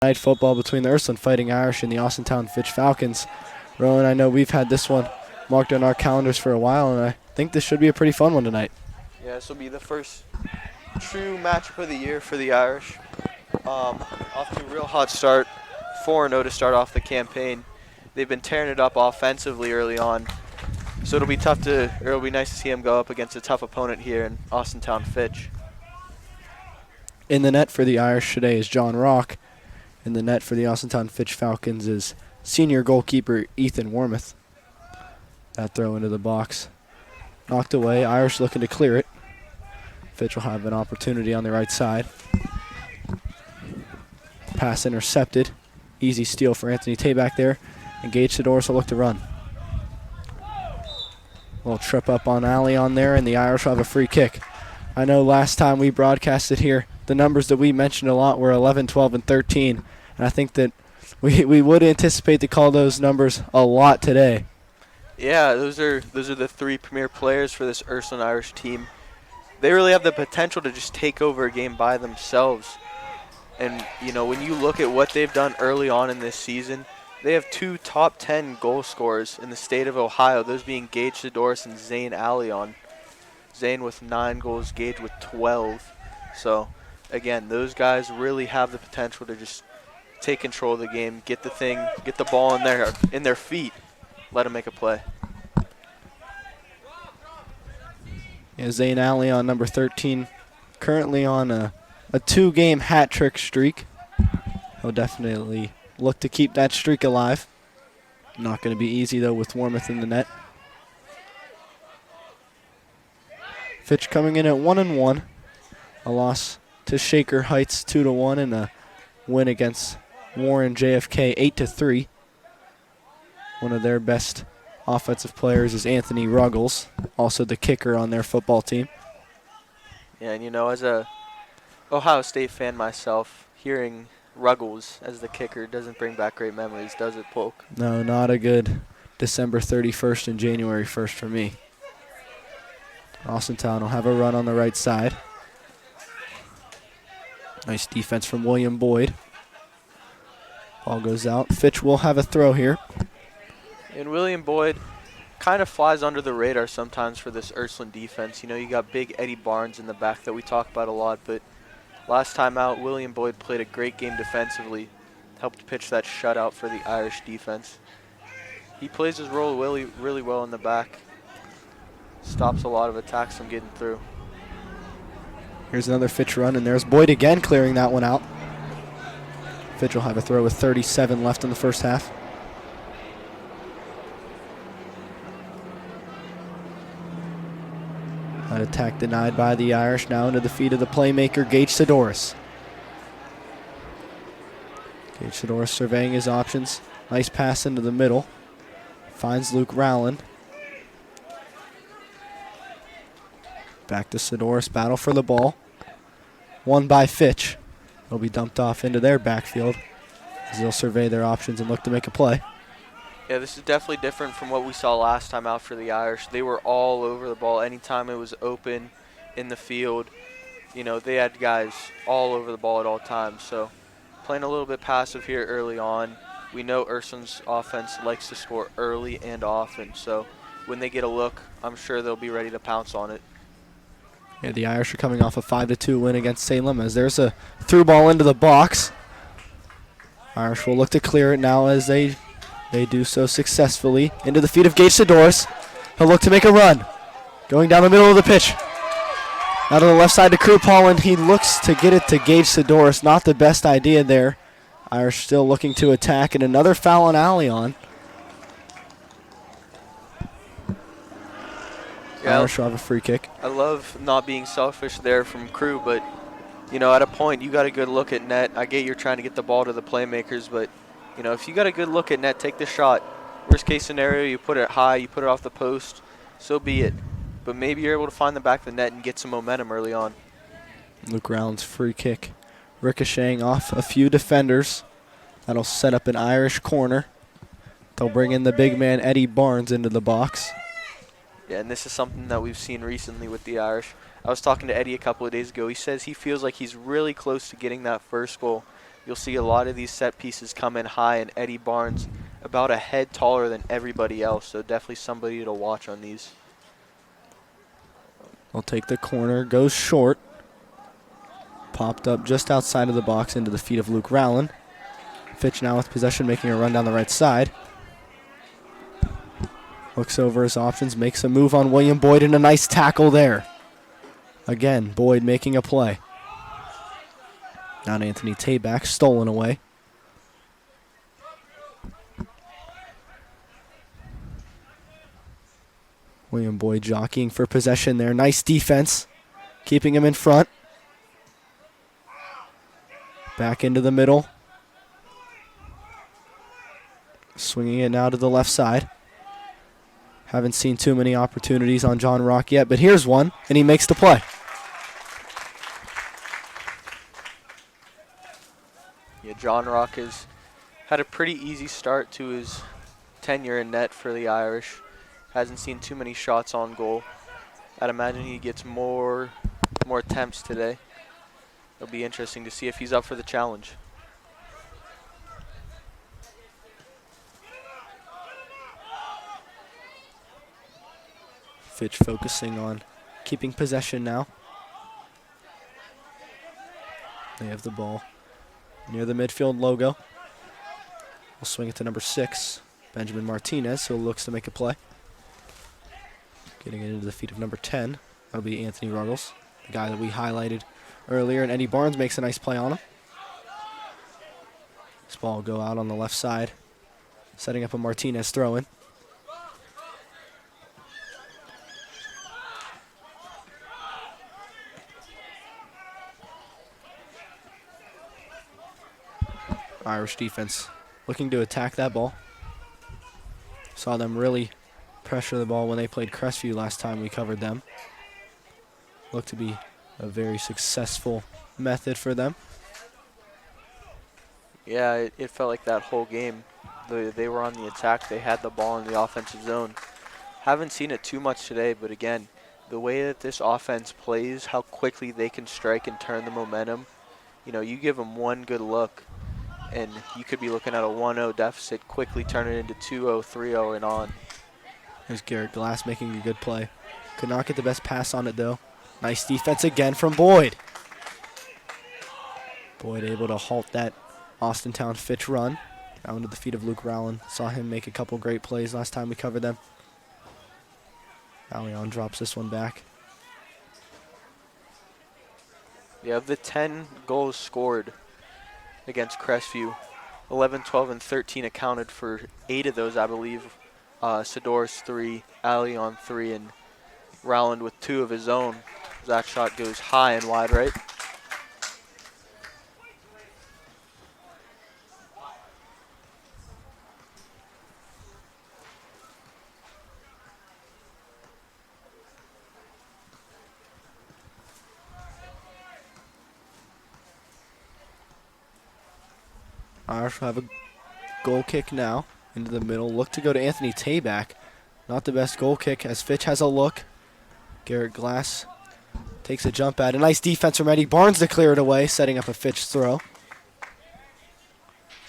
night football between the Ursuline Fighting Irish and the Austintown Fitch Falcons. Rowan, I know we've had this one marked on our calendars for a while, and I think this should be a pretty fun one tonight. Yeah, this will be the first true matchup of the year for the Irish. Off to a real hot start, 4-0 to start off the campaign. They've been tearing it up offensively early on, so it'll be nice to see them go up against a tough opponent here in Austintown Fitch. In the net for the Irish today is John Rock. In the net for the Austintown Fitch Falcons is senior goalkeeper Ethan Wormuth. That throw into the box. Knocked away. Irish looking to clear it. Fitch will have an opportunity on the right side. Pass intercepted. Easy steal for Anthony Tay back there. And Gage Sidoris will look to run. Little trip up on alley on there, and the Irish will have a free kick. I know last time we broadcasted here, the numbers that we mentioned a lot were 11, 12, and 13. And I think that we would anticipate to call those numbers a lot today. Yeah, those are the three premier players for this Ursuline Irish team. They really have the potential to just take over a game by themselves. And, you know, when you look at what they've done early on in this season, they have 2 top 10 goal scorers in the state of Ohio, those being Gage Sidoris and Zane Allion. Zane with 9 goals, Gage with 12. So, again, those guys really have the potential to just take control of the game, get the ball in their feet, let them make a play. Yeah, Zane Allion, number 13, currently on a 2-game hat trick streak. He'll definitely look to keep that streak alive. Not going to be easy, though, with Wormuth in the net. Fitch coming in at 1-1. A loss to Shaker Heights 2-1, and a win against Warren JFK 8-3. One of their best offensive players is Anthony Ruggles, also the kicker on their football team. Yeah, and you know, as a Ohio State fan myself, hearing Ruggles as the kicker doesn't bring back great memories, does it, Polk? No, not a good December 31st and January 1st for me. Austintown will have a run on the right side. Nice defense from William Boyd. Ball goes out. Fitch will have a throw here. And William Boyd kind of flies under the radar sometimes for this Ursuline defense. You know, you got big Eddie Barnes in the back that we talk about a lot, but last time out, William Boyd played a great game defensively, helped pitch that shutout for the Irish defense. He plays his role really well in the back, stops a lot of attacks from getting through. Here's another Fitch run, and there's Boyd again clearing that one out. Fitch will have a throw with 37 left in the first half. That attack denied by the Irish, now into the feet of the playmaker, Gage Sidoris. Gage Sidoris surveying his options. Nice pass into the middle. Finds Luke Rowland. Back to Sidoris, battle for the ball. Won by Fitch. They'll be dumped off into their backfield as they'll survey their options and look to make a play. Yeah, this is definitely different from what we saw last time out for the Irish. They were all over the ball. Anytime it was open in the field, you know, they had guys all over the ball at all times. So playing a little bit passive here early on. We know Ursuline's offense likes to score early and often. So when they get a look, I'm sure they'll be ready to pounce on it. Yeah, the Irish are coming off a 5-2 win against Salem as there's a through ball into the box. Irish will look to clear it now as they do so successfully. Into the feet of Gage Sidoris. He'll look to make a run. Going down the middle of the pitch. Out of the left side to Crew Paul, and he looks to get it to Gage Sidoris. Not the best idea there. Irish still looking to attack, and another foul on Allion. Yeah, Irish will have a free kick. I love not being selfish there from Crew, but, you know, at a point, you got a good look at net. I get you're trying to get the ball to the playmakers, but, you know, if you got a good look at net, take the shot. Worst case scenario, you put it high, you put it off the post, so be it. But maybe you're able to find the back of the net and get some momentum early on. Luke Round's free kick ricocheting off a few defenders. That'll set up an Irish corner. They'll bring in the big man Eddie Barnes into the box. Yeah, and this is something that we've seen recently with the Irish. I was talking to Eddie a couple of days ago. He says he feels like he's really close to getting that first goal you'll see a lot of these set pieces come in high, and Eddie Barnes about a head taller than everybody else, so definitely somebody to watch on these. Will take the corner, goes short. Popped up just outside of the box into the feet of Luke Rowland. Fitch now with possession, making a run down the right side. Looks over his options, makes a move on William Boyd, and a nice tackle there. Again, Boyd making a play. Now Anthony Tabak, stolen away. William Boyd jockeying for possession there. Nice defense, keeping him in front. Back into the middle. Swinging it now to the left side. Haven't seen too many opportunities on John Rock yet, but here's one, and he makes the play. Yeah, John Rock has had a pretty easy start to his tenure in net for the Irish. Hasn't seen too many shots on goal. I'd imagine he gets more attempts today. It'll be interesting to see if he's up for the challenge. Fitch focusing on keeping possession now. They have the ball near the midfield logo. We'll swing it to number 6, Benjamin Martinez, who looks to make a play. Getting it into the feet of number 10. That'll be Anthony Ruggles, the guy that we highlighted earlier, and Eddie Barnes makes a nice play on him. This ball will go out on the left side, setting up a Martinez throw-in. Irish defense looking to attack that ball. Saw them really pressure the ball when they played Crestview last time we covered them. Looked to be a very successful method for them. Yeah, it felt like that whole game. They were on the attack. They had the ball in the offensive zone. Haven't seen it too much today, but again, the way that this offense plays, how quickly they can strike and turn the momentum. You know, you give them one good look, and you could be looking at a 1-0 deficit, quickly turn it into 2-0, 3-0, and on. There's Garrett Glass making a good play. Could not get the best pass on it, though. Nice defense again from Boyd. Boyd able to halt that Austintown Fitch run. Now into the feet of Luke Rowland. Saw him make a couple great plays last time we covered them. Allion drops this one back. Yeah, of the 10 goals scored against Crestview, 11, 12, and 13 accounted for 8 of those, I believe. Sador's 3, Allion 3, and Rowland with 2 of his own. That shot goes high and wide right. Irish will have a goal kick now into the middle. Look to go to Anthony Tabak. Not the best goal kick as Fitch has a look. Garrett Glass takes a jump at it. A nice defense from Eddie Barnes to clear it away, setting up a Fitch throw.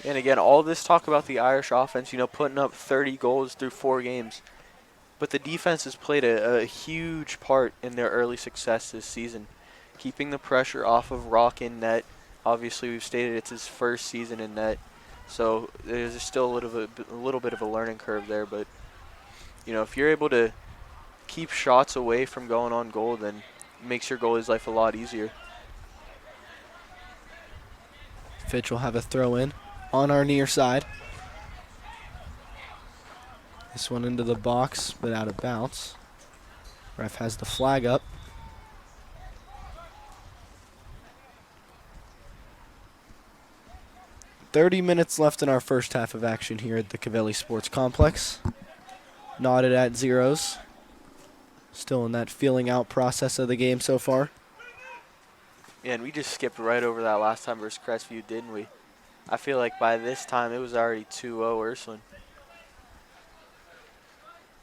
And again, all this talk about the Irish offense, you know, putting up 30 goals through 4 games. But the defense has played a huge part in their early success this season. Keeping the pressure off of Rock in net. Obviously, we've stated it's his first season in net, so there's still a little bit of a learning curve there. But you know, if you're able to keep shots away from going on goal, then it makes your goalie's life a lot easier. Fitch will have a throw in on our near side. This one into the box, but out of bounds. Ref has the flag up. "30 minutes left in our first half of action here at the Cavelli Sports Complex. Knotted at zeros. Still in that feeling out process of the game so far. Yeah, and we just skipped right over that last time versus Crestview, didn't we? I feel like by this time it was already 2-0 Ursuline.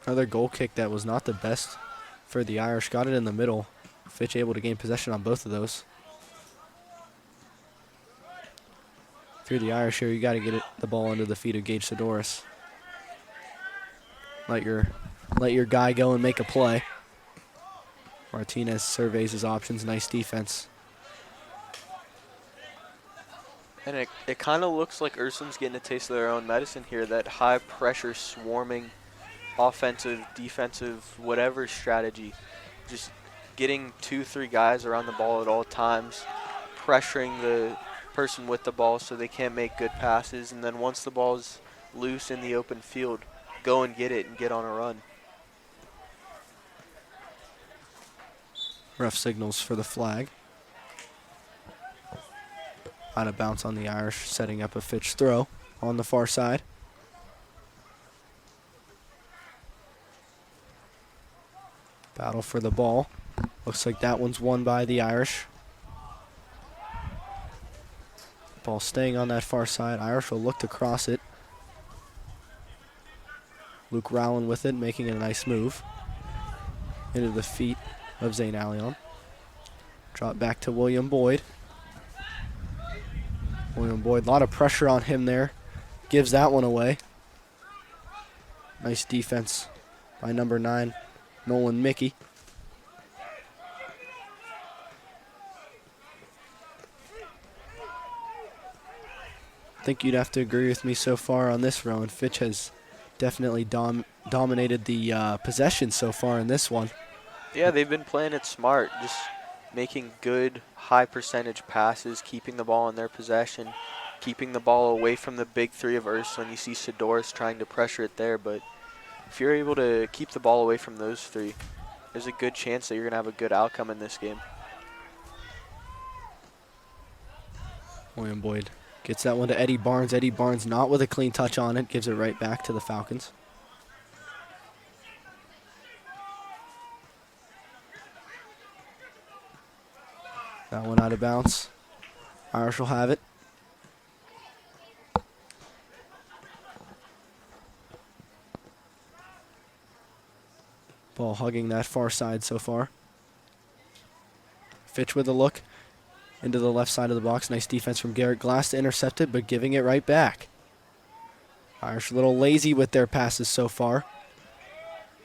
Another goal kick that was not the best for the Irish. Got it in the middle. Fitch able to gain possession on both of those. If you're the Irish here, you got to get the ball under the feet of Gage Sidoris. Let your guy go and make a play. Martinez surveys his options. Nice defense. And it kind of looks like Ursuline's getting a taste of their own medicine here. That high pressure swarming offensive, defensive, whatever strategy. Just getting 2-3 guys around the ball at all times, pressuring the person with the ball so they can't make good passes, and then once the ball's loose in the open field, go and get it and get on a run. Ref signals for the flag. Out of bounds on the Irish, setting up a Fitch throw on the far side. Battle for the ball. Looks like that one's won by the Irish. Ball staying on that far side. Irish will look to cross it. Luke Rowland with it, making a nice move. Into the feet of Zane Allion. Drop back to William Boyd. William Boyd, a lot of pressure on him there. Gives that one away. Nice defense by number 9, Nolan Mickey. I think you'd have to agree with me so far on this, Rowan. Fitch has definitely dominated the possession so far in this one. Yeah, they've been playing it smart, just making good high percentage passes, keeping the ball in their possession, keeping the ball away from the big three of Ursuline. You see Sidoris trying to pressure it there, but if you're able to keep the ball away from those three, there's a good chance that you're going to have a good outcome in this game. William Boyd gets that one to Eddie Barnes. Eddie Barnes not with a clean touch on it, gives it right back to the Falcons. That one out of bounds. Irish will have it. Ball hugging that far side so far. Fitch with a look into the left side of the box. Nice defense from Garrett Glass to intercept it, but giving it right back. Irish a little lazy with their passes so far.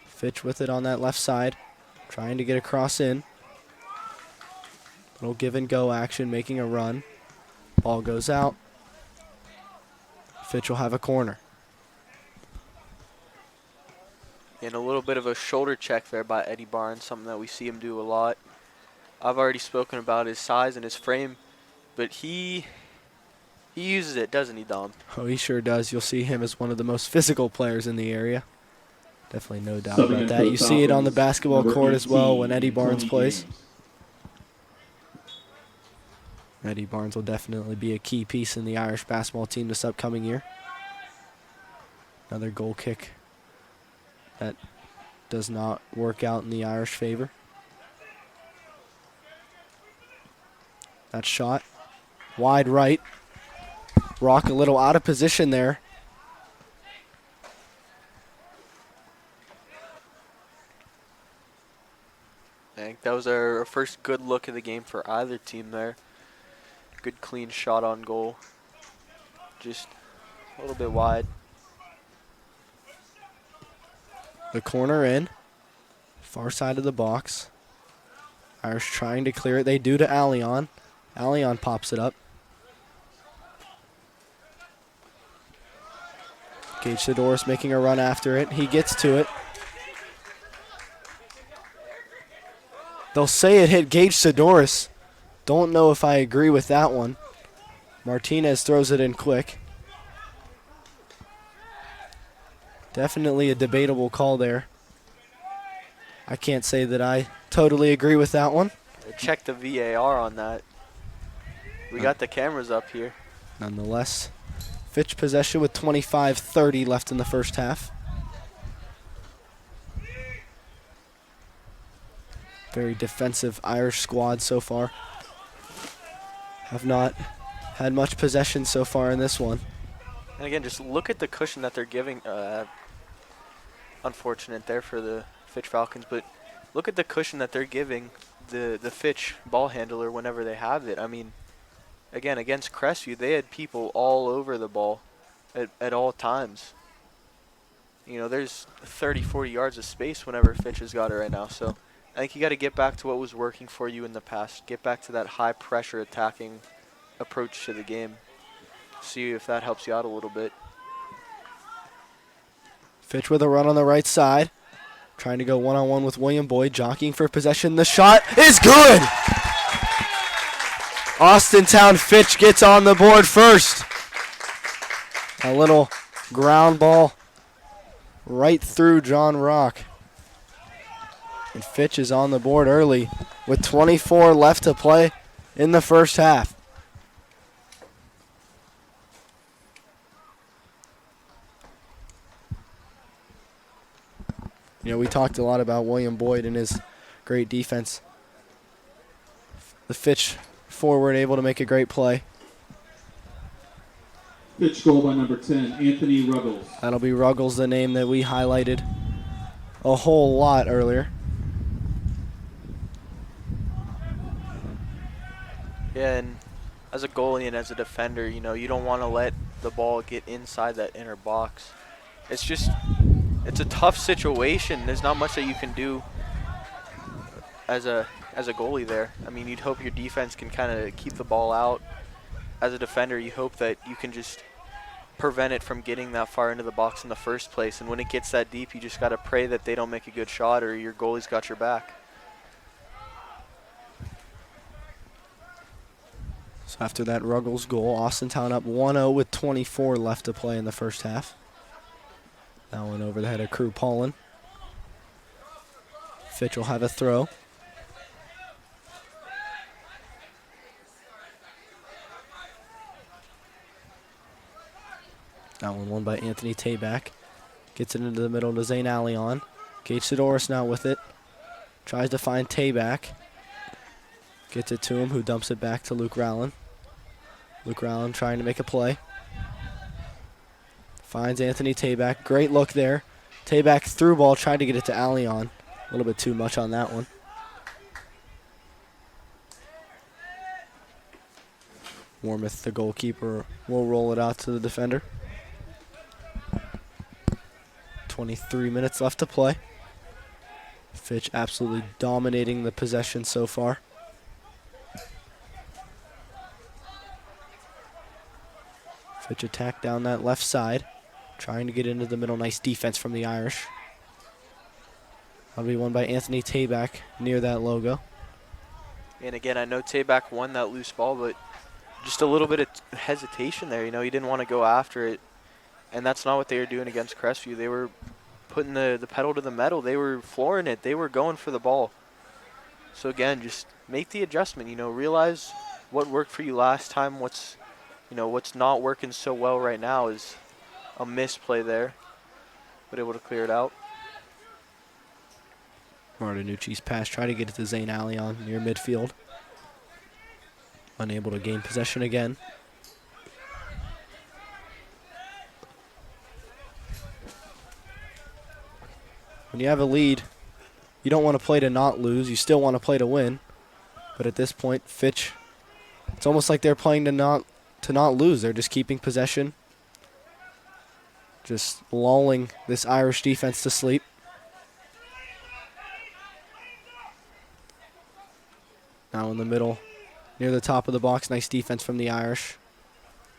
Fitch with it on that left side, trying to get across in. Little give and go action, making a run. Ball goes out. Fitch will have a corner. And a little bit of a shoulder check there by Eddie Barnes, something that we see him do a lot. I've already spoken about his size and his frame, but he uses it, doesn't he, Dom? Oh, he sure does. You'll see him as one of the most physical players in the area. Definitely no doubt about that. You see it on the basketball court as well when Eddie Barnes plays. Eddie Barnes will definitely be a key piece in the Irish basketball team this upcoming year. Another goal kick that does not work out in the Irish favor. That shot, wide right. Rock a little out of position there. I think that was our first good look at the game for either team there. Good clean shot on goal. Just a little bit wide. The corner in. Far side of the box. Irish trying to clear it. They do to Allion. Allion pops it up. Gage Sidoris making a run after it. He gets to it. They'll say it hit Gage Sidoris. Don't know if I agree with that one. Martinez throws it in quick. Definitely a debatable call there. I can't say that I totally agree with that one. Check the VAR on that. We got the cameras up here. Nonetheless, Fitch possession with 25:30 left in the first half. Very defensive Irish squad so far. Have not had much possession so far in this one. And again, just look at the cushion that they're giving. Unfortunate there for the Fitch Falcons, but look at the cushion that they're giving the Fitch ball handler whenever they have it. I mean, again, against Crestview, they had people all over the ball at all times. You know, there's 30, 40 yards of space whenever Fitch has got it right now. So I think you got to get back to what was working for you in the past. Get back to that high pressure attacking approach to the game. See if that helps you out a little bit. Fitch with a run on the right side. Trying to go one-on-one with William Boyd, jockeying for possession. The shot is good! Austintown Fitch gets on the board first. A little ground ball right through John Rock. And Fitch is on the board early with 24 left to play in the first half. You know, we talked a lot about William Boyd and his great defense. The Fitch forward able to make a great play. Fitch goal by number 10, Anthony Ruggles. That'll be Ruggles, the name that we highlighted a whole lot earlier. Yeah, and as a goalie and as a defender, you know, you don't want to let the ball get inside that inner box. It's a tough situation. There's not much that you can do as a goalie there. I mean, you'd hope your defense can kind of keep the ball out. As a defender, you hope that you can just prevent it from getting that far into the box in the first place. And when it gets that deep, you just got to pray that they don't make a good shot or your goalie's got your back. So after that Ruggles goal, Austintown up 1-0 with 24 left to play in the first half. That one over the head of Crew Paulin. Fitch will have a throw. That one won by Anthony Tabak. Gets it into the middle to Zane Allion. Gage Sidoris now with it. Tries to find Tabak. Gets it to him, who dumps it back to Luke Rowland. Luke Rowland trying to make a play. Finds Anthony Tabak. Great look there. Tabak through ball, tried to get it to Allion. A little bit too much on that one. Wormuth, the goalkeeper, will roll it out to the defender. 23 minutes left to play. Fitch absolutely dominating the possession so far. Fitch attack down that left side. Trying to get into the middle. Nice defense from the Irish. That'll be won by Anthony Tabak near that logo. And again, I know Tabak won that loose ball, but just a little bit of hesitation there. You know, he didn't want to go after it. And that's not what they were doing against Crestview. They were putting the pedal to the metal. They were flooring it. They were going for the ball. So again, just make the adjustment. You know, realize what worked for you last time. What's not working so well right now is a misplay there, but able to clear it out. Martinucci's pass, try to get it to Zane Allion near midfield. Unable to gain possession again. When you have a lead, you don't want to play to not lose. You still want to play to win. But at this point, Fitch, it's almost like they're playing to not lose. They're just keeping possession. Just lulling this Irish defense to sleep. Now in the middle, near the top of the box. Nice defense from the Irish.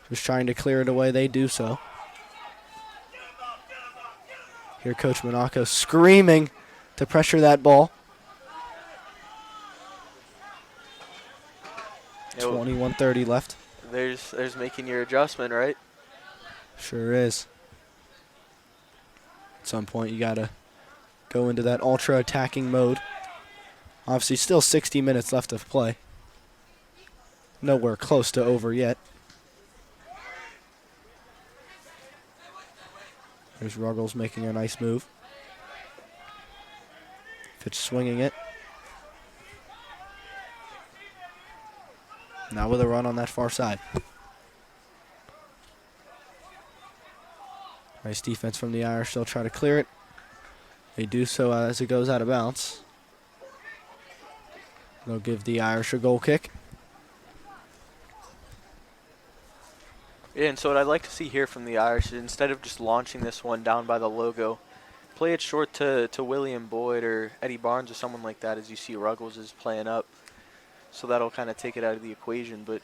Just trying to clear it away. They do so. Here Coach Monaco screaming to pressure that ball. 21:30 left. There's making your adjustment, right? Sure is. At some point, you got to go into that ultra attacking mode. Obviously, still 60 minutes left of play. Nowhere close to over yet. There's Ruggles making a nice move. Fitch swinging it. Now with a run on that far side. Nice defense from the Irish. They'll try to clear it. They do so as it goes out of bounds. They'll give the Irish a goal kick. Yeah, and so what I'd like to see here from the Irish is instead of just launching this one down by the logo, play it short to William Boyd or Eddie Barnes or someone like that as you see Ruggles is playing up. So that'll kind of take it out of the equation. But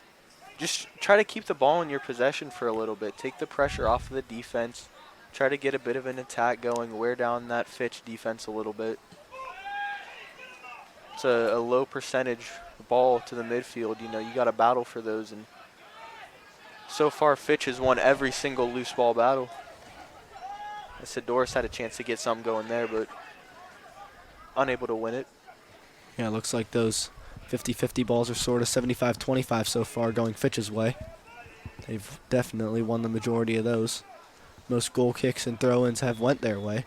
just try to keep the ball in your possession for a little bit. Take the pressure off of the defense. Try to get a bit of an attack going. Wear down that Fitch defense a little bit. It's a low percentage ball to the midfield. You know, you got to battle for those. And so far, Fitch has won every single loose ball battle. Sidoris had a chance to get something going there, but unable to win it. Yeah, it looks like those 50-50 balls are sort of 75-25 so far going Fitch's way. They've definitely won the majority of those. Most goal kicks and throw-ins have went their way.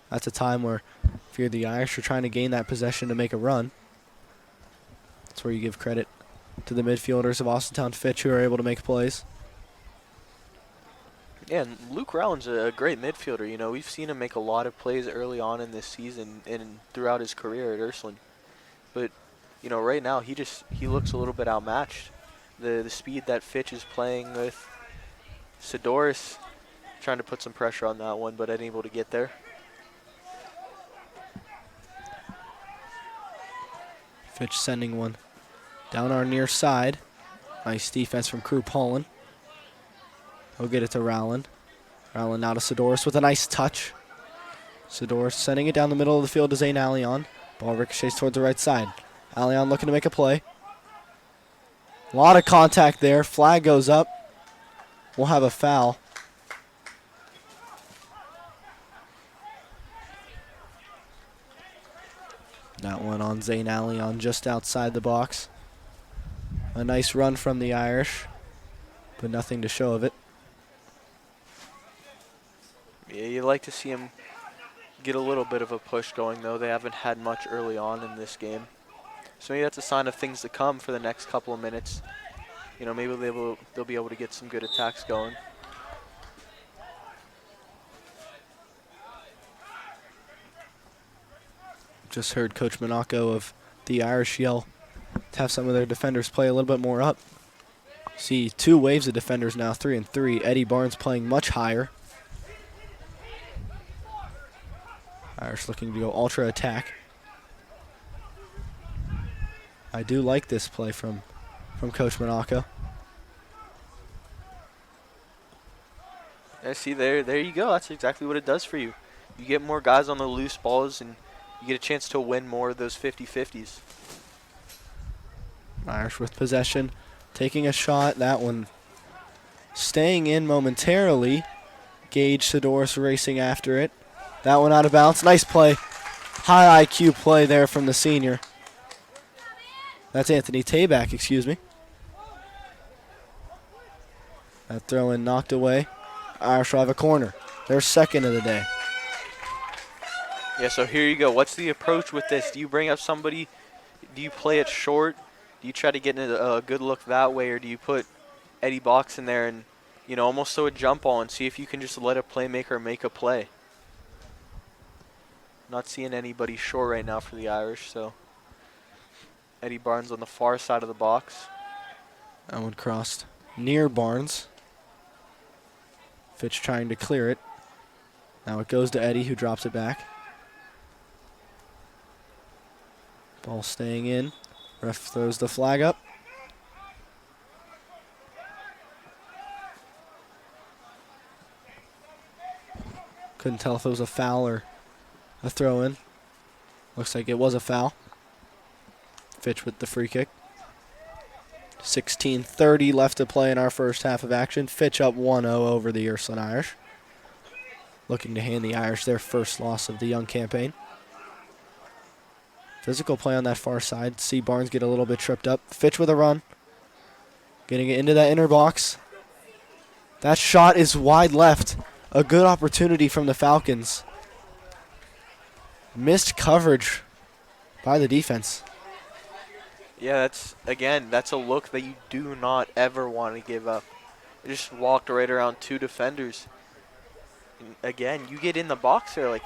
That's a time where if you're the Irish, you're trying to gain that possession to make a run. That's where you give credit to the midfielders of Austintown Fitch who are able to make plays. Yeah, and Luke Rowland's a great midfielder. You know, we've seen him make a lot of plays early on in this season and throughout his career at Ursuline. But, you know, right now he looks a little bit outmatched. The speed that Fitch is playing with, Sidoris trying to put some pressure on that one, but unable to get there. Fitch sending one down our near side. Nice defense from Crew Paulin. He'll get it to Rowland. Rowland now to Sidoris with a nice touch. Sidoris sending it down the middle of the field to Zane Allion. Ball ricochets towards the right side. Allion looking to make a play. A lot of contact there. Flag goes up. We'll have a foul. That one on Zane Allion just outside the box. A nice run from the Irish, but nothing to show of it. Yeah, you'd like to see him get a little bit of a push going, though. They haven't had much early on in this game. So maybe that's a sign of things to come for the next couple of minutes. You know, maybe they'll be able to get some good attacks going. Just heard Coach Monaco of the Irish yell to have some of their defenders play a little bit more up. See two waves of defenders now, 3 and 3. Eddie Barnes playing much higher. Irish looking to go ultra attack. I do like this play from Coach Monaco. Yeah, see, there you go. That's exactly what it does for you. You get more guys on the loose balls, and you get a chance to win more of those 50-50s. Irish with possession, taking a shot. That one staying in momentarily. Gage Sidoris racing after it. That one out of bounds. Nice play. High IQ play there from the senior. That's Anthony Tabak, excuse me. That throw in knocked away. Irish will have a corner. Their second of the day. Yeah, so here you go. What's the approach with this? Do you bring up somebody? Do you play it short? Do you try to get a good look that way, or do you put Eddie Box in there and, you know, almost throw a jump ball and see if you can just let a playmaker make a play? Not seeing anybody short right now for the Irish, so Eddie Barnes on the far side of the box. That one crossed near Barnes. Fitch trying to clear it. Now it goes to Eddie, who drops it back. Ball staying in. Ref throws the flag up. Couldn't tell if it was a foul or a throw in. Looks like it was a foul. Fitch with the free kick. 16:30 left to play in our first half of action. Fitch up 1-0 over the Ursuline Irish. Looking to hand the Irish their first loss of the young campaign. Physical play on that far side. See Barnes get a little bit tripped up. Fitch with a run. Getting it into that inner box. That shot is wide left. A good opportunity from the Falcons. Missed coverage by the defense. Yeah, that's a look that you do not ever want to give up. They just walked right around two defenders. And again, you get in the box there, like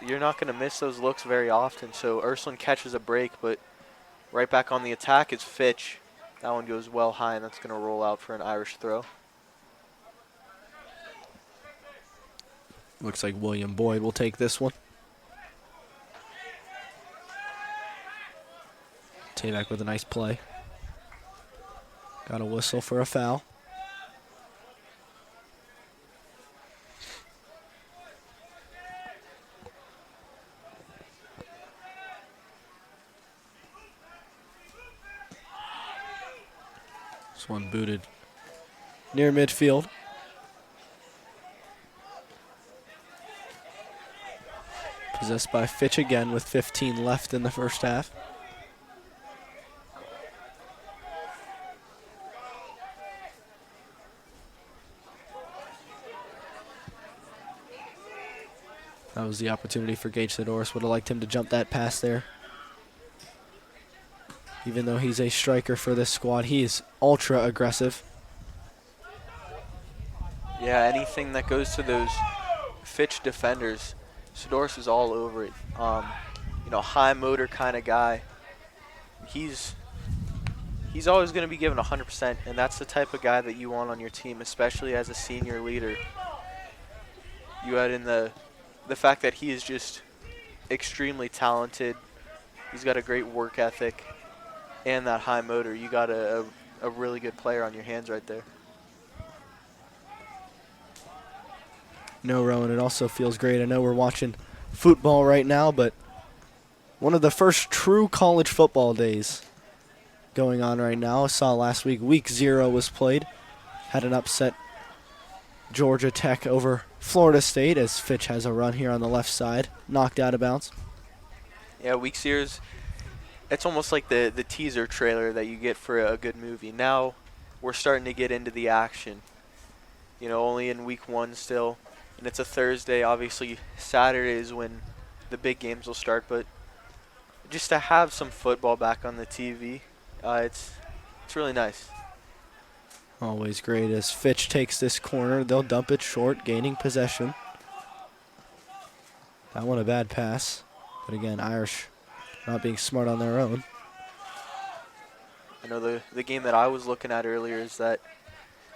you're not going to miss those looks very often. So Ursuline catches a break, but right back on the attack is Fitch. That one goes well high, and that's going to roll out for an Irish throw. Looks like William Boyd will take this one. Tabak with a nice play. Got a whistle for a foul. This one booted near midfield. Possessed by Fitch again with 15 left in the first half. That was the opportunity for Gage Theodoris. Would have liked him to jump that pass there. Even though he's a striker for this squad, he is ultra aggressive. Yeah, anything that goes to those Fitch defenders, Theodoris is all over it. High motor kind of guy. He's always going to be given 100%, and that's the type of guy that you want on your team, especially as a senior leader. You add in the fact that he is just extremely talented. He's got a great work ethic and that high motor. You got a really good player on your hands right there. No, Rowan, it also feels great. I know we're watching football right now, but one of the first true college football days going on right now. I saw last week, week 0 was played. Had an upset Georgia Tech over Florida State as Fitch has a run here on the left side, knocked out of bounds. Yeah, week 0, it's almost like the teaser trailer that you get for a good movie. Now we're starting to get into the action. Only in week 1 still, and it's a Thursday. Obviously, Saturday is when the big games will start, but just to have some football back on the TV, it's really nice. Always great as Fitch takes this corner. They'll dump it short, gaining possession. That one a bad pass. But again, Irish not being smart on their own. I know the game that I was looking at earlier is that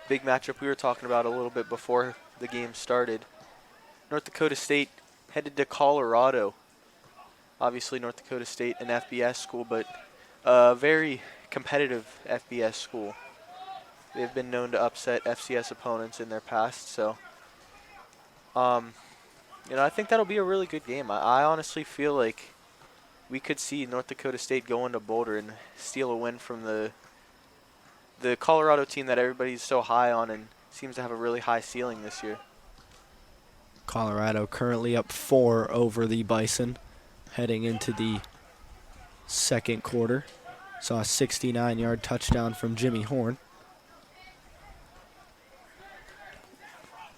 big matchup we were talking about a little bit before the game started. North Dakota State headed to Colorado. Obviously, North Dakota State, an FBS school, but a very competitive FBS school. They've been known to upset FCS opponents in their past, so I think that'll be a really good game. I honestly feel like we could see North Dakota State go into Boulder and steal a win from the Colorado team that everybody's so high on and seems to have a really high ceiling this year. Colorado currently up 4 over the Bison, heading into the second quarter. Saw a 69-yard touchdown from Jimmy Horn.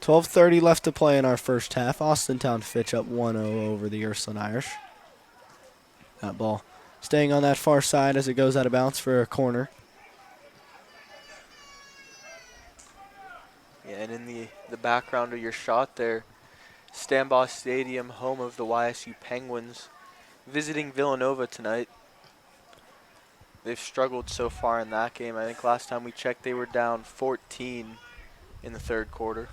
12:30 left to play in our first half. Austintown Fitch up 1-0 over the Ursuline Irish. That ball staying on that far side as it goes out of bounds for a corner. Yeah, and in the background of your shot there, Stambaugh Stadium, home of the YSU Penguins, visiting Villanova tonight. They've struggled so far in that game. I think last time we checked they were down 14 in the third quarter.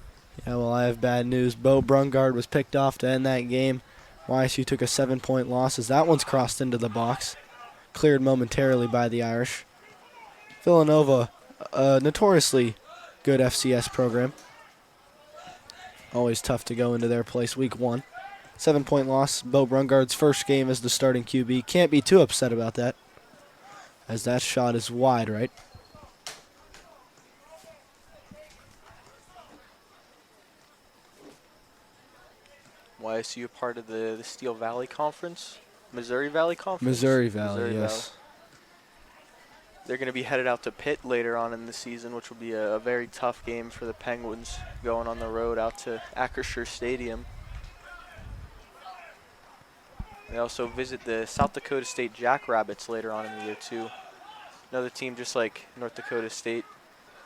Yeah, well, I have bad news. Bo Brungard was picked off to end that game. YSU took a 7-point loss as that one's crossed into the box. Cleared momentarily by the Irish. Villanova, a notoriously good FCS program. Always tough to go into their place week 1. 7-point loss. Bo Brungard's first game as the starting QB. Can't be too upset about that, as that shot is wide, right? YSU a part of the Steel Valley Conference? Missouri Valley Conference? Missouri Valley, yes. They're going to be headed out to Pitt later on in the season, which will be a very tough game for the Penguins going on the road out to Acrisure Stadium. They also visit the South Dakota State Jackrabbits later on in the year, too. Another team just like North Dakota State,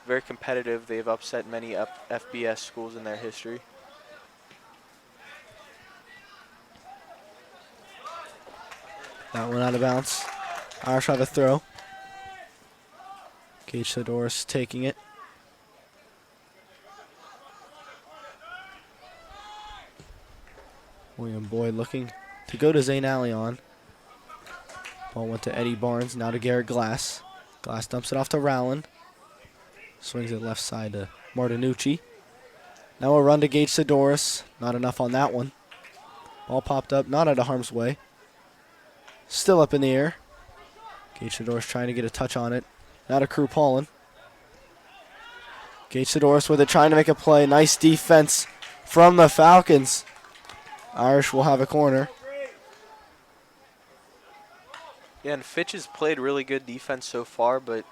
very competitive. They've upset many FBS schools in their history. That one out of bounds. Irish have a throw. Gage Theodoris taking it. William Boyd looking to go to Zane Allion. Ball went to Eddie Barnes, now to Garrett Glass. Glass dumps it off to Rowland. Swings it left side to Martinucci. Now a run to Gage Sidoris. Not enough on that one. Ball popped up, not out of harm's way. Still up in the air. Gage Sidoris trying to get a touch on it. Now to Crew Paulin. Gage Sidoris with it, trying to make a play. Nice defense from the Falcons. Irish will have a corner. Yeah, and Fitch has played really good defense so far, but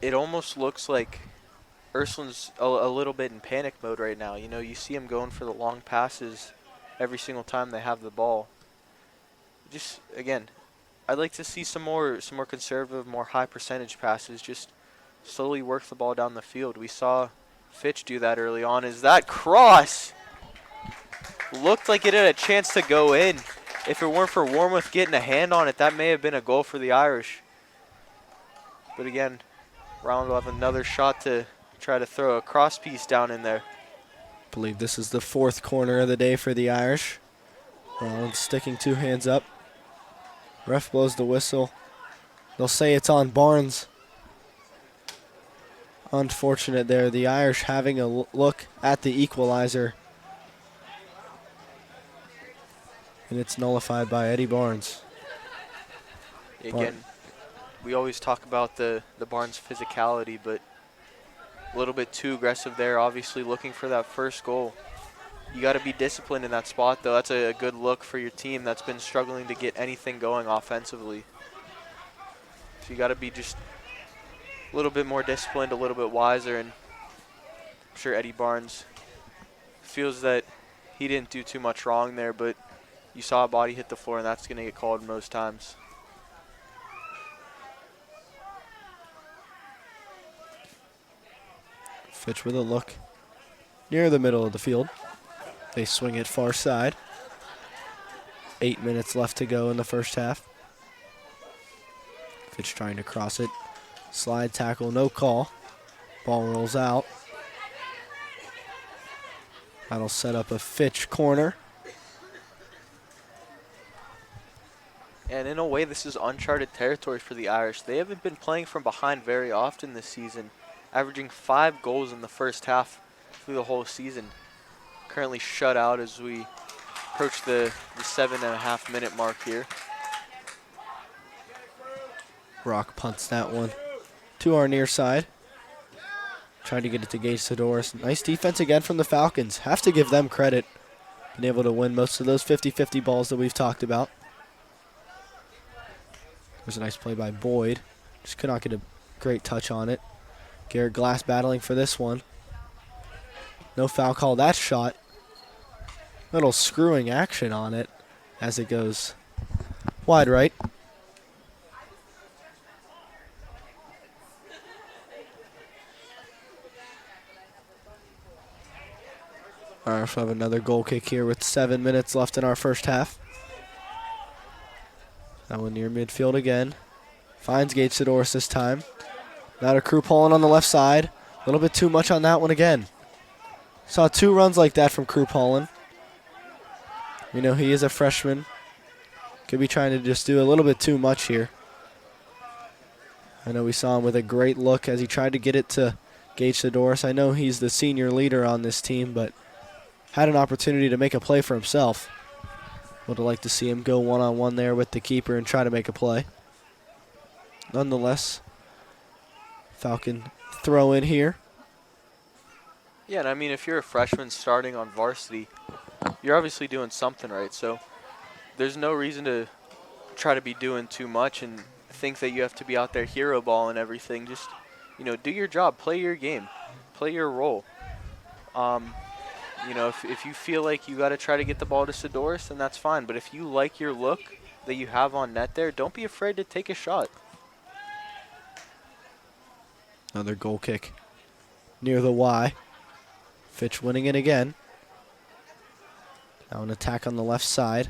it almost looks like Ursuline's a little bit in panic mode right now. You know, you see him going for the long passes every single time they have the ball. Just, again, I'd like to see some more conservative, more high percentage passes. Just slowly work the ball down the field. We saw Fitch do that early on. Is that cross? Looked like it had a chance to go in. If it weren't for Warmouth getting a hand on it, that may have been a goal for the Irish. But again, Rowland will have another shot to try to throw a cross piece down in there. I believe this is the fourth corner of the day for the Irish. Rowland sticking 2 hands up. Ref blows the whistle. They'll say it's on Barnes. Unfortunate there. The Irish having a look at the equalizer. And it's nullified by Eddie Barnes. Again, we always talk about the Barnes physicality, but a little bit too aggressive there, obviously looking for that first goal. You got to be disciplined in that spot, though. That's a good look for your team that's been struggling to get anything going offensively. So you got to be just a little bit more disciplined, a little bit wiser, and I'm sure Eddie Barnes feels that he didn't do too much wrong there, but you saw a body hit the floor, and that's going to get called most times. Fitch with a look near the middle of the field. They swing it far side. 8 minutes left to go in the first half. Fitch trying to cross it. Slide tackle, no call. Ball rolls out. That'll set up a Fitch corner. And in a way, this is uncharted territory for the Irish. They haven't been playing from behind very often this season, averaging 5 goals in the first half through the whole season. Currently shut out as we approach the 7.5 minute mark here. Rock punts that one to our near side. Trying to get it to Gage Sidoris. Nice defense again from the Falcons. Have to give them credit. Been able to win most of those 50-50 balls that we've talked about. There's a nice play by Boyd. Just could not get a great touch on it. Garrett Glass battling for this one. No foul call. That shot. Little screwing action on it as it goes wide right. Irish have another goal kick here with 7 minutes left in our first half. That one near midfield again. Finds Gage Sidoris this time. Now to Crew Paulin on the left side. A little bit too much on that one again. Saw 2 runs like that from Crew Paulin. We know he is a freshman. Could be trying to just do a little bit too much here. I know we saw him with a great look as he tried to get it to Gage Sidoris. I know he's the senior leader on this team, but had an opportunity to make a play for himself. Would have liked to see him go one-on-one there with the keeper and try to make a play. Nonetheless, Falcon throw in here. Yeah, and I mean, if you're a freshman starting on varsity, you're obviously doing something right. So there's no reason to try to be doing too much and think that you have to be out there hero ball and everything. Just, you know, do your job, play your game, play your role. You know, if you feel like you got to try to get the ball to Sidoris, then that's fine. But if you like your look that you have on net there, don't be afraid to take a shot. Another goal kick near the Y. Fitch winning it again. Now an attack on the left side.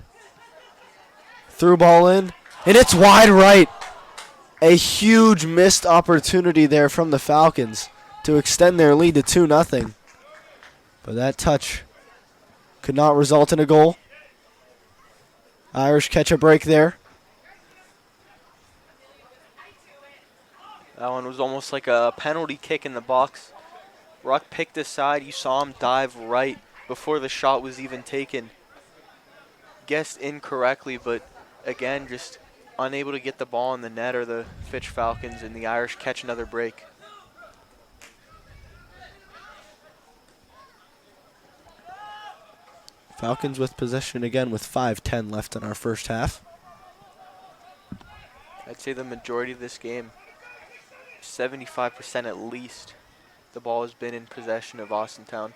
Through ball in, and it's wide right. A huge missed opportunity there from the Falcons to extend their lead to 2-0. But that touch could not result in a goal. Irish catch a break there. That one was almost like a penalty kick in the box. Rock picked aside. You saw him dive right before the shot was even taken. Guessed incorrectly, but again, just unable to get the ball in the net, or the Fitch Falcons and the Irish catch another break. Falcons with possession again with 5:10 left in our first half. I'd say the majority of this game, 75% at least, the ball has been in possession of Austintown.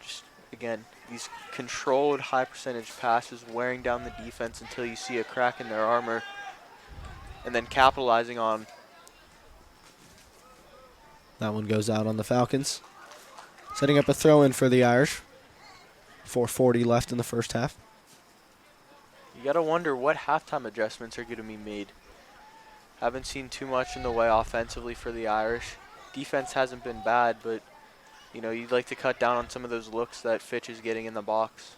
Just, again, these controlled high percentage passes wearing down the defense until you see a crack in their armor, and then capitalizing on. That one goes out on the Falcons. Setting up a throw-in for the Irish. 4:40 left in the first half. You got to wonder what halftime adjustments are going to be made. Haven't seen too much in the way offensively for the Irish. Defense hasn't been bad, but you know, you'd like to cut down on some of those looks that Fitch is getting in the box.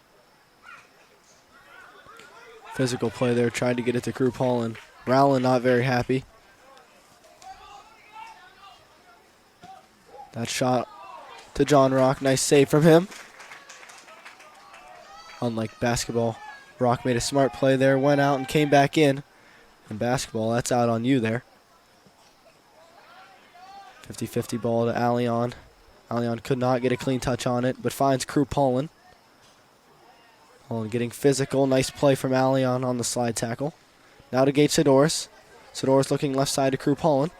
Physical play there, trying to get it to Crew Paulin. Rowland not very happy. That shot to John Rock, nice save from him. Unlike basketball, Rock made a smart play there, went out and came back in. In basketball, that's out on you there. 50-50 ball to Allion. Allion could not get a clean touch on it, but finds Crew Paulin. Paulin getting physical. Nice play from Allion on the slide tackle. Now to Gage Sidoris. Sidoris looking left side to Crew Paulin.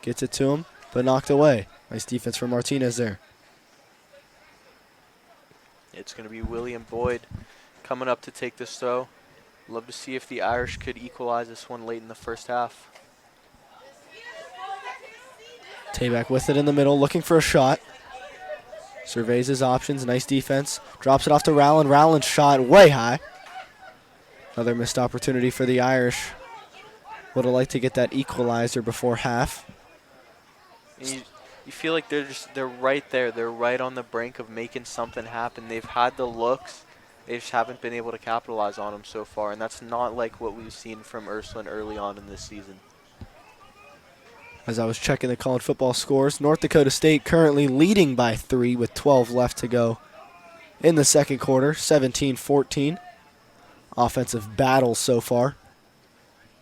Gets it to him, but knocked away. Nice defense from Martinez there. It's going to be William Boyd coming up to take this throw. Love to see if the Irish could equalize this one late in the first half. Tayback with it in the middle, looking for a shot. Surveys his options, nice defense. Drops it off to Rowland. Rowland's shot way high. Another missed opportunity for the Irish. Would have liked to get that equalizer before half. And you feel like they're right there. They're right on the brink of making something happen. They've had the looks. They just haven't been able to capitalize on them so far, and that's not like what we've seen from Ursuline early on in this season. As I was checking the college football scores, North Dakota State currently leading by 3 with 12 left to go in the second quarter, 17-14. Offensive battles so far.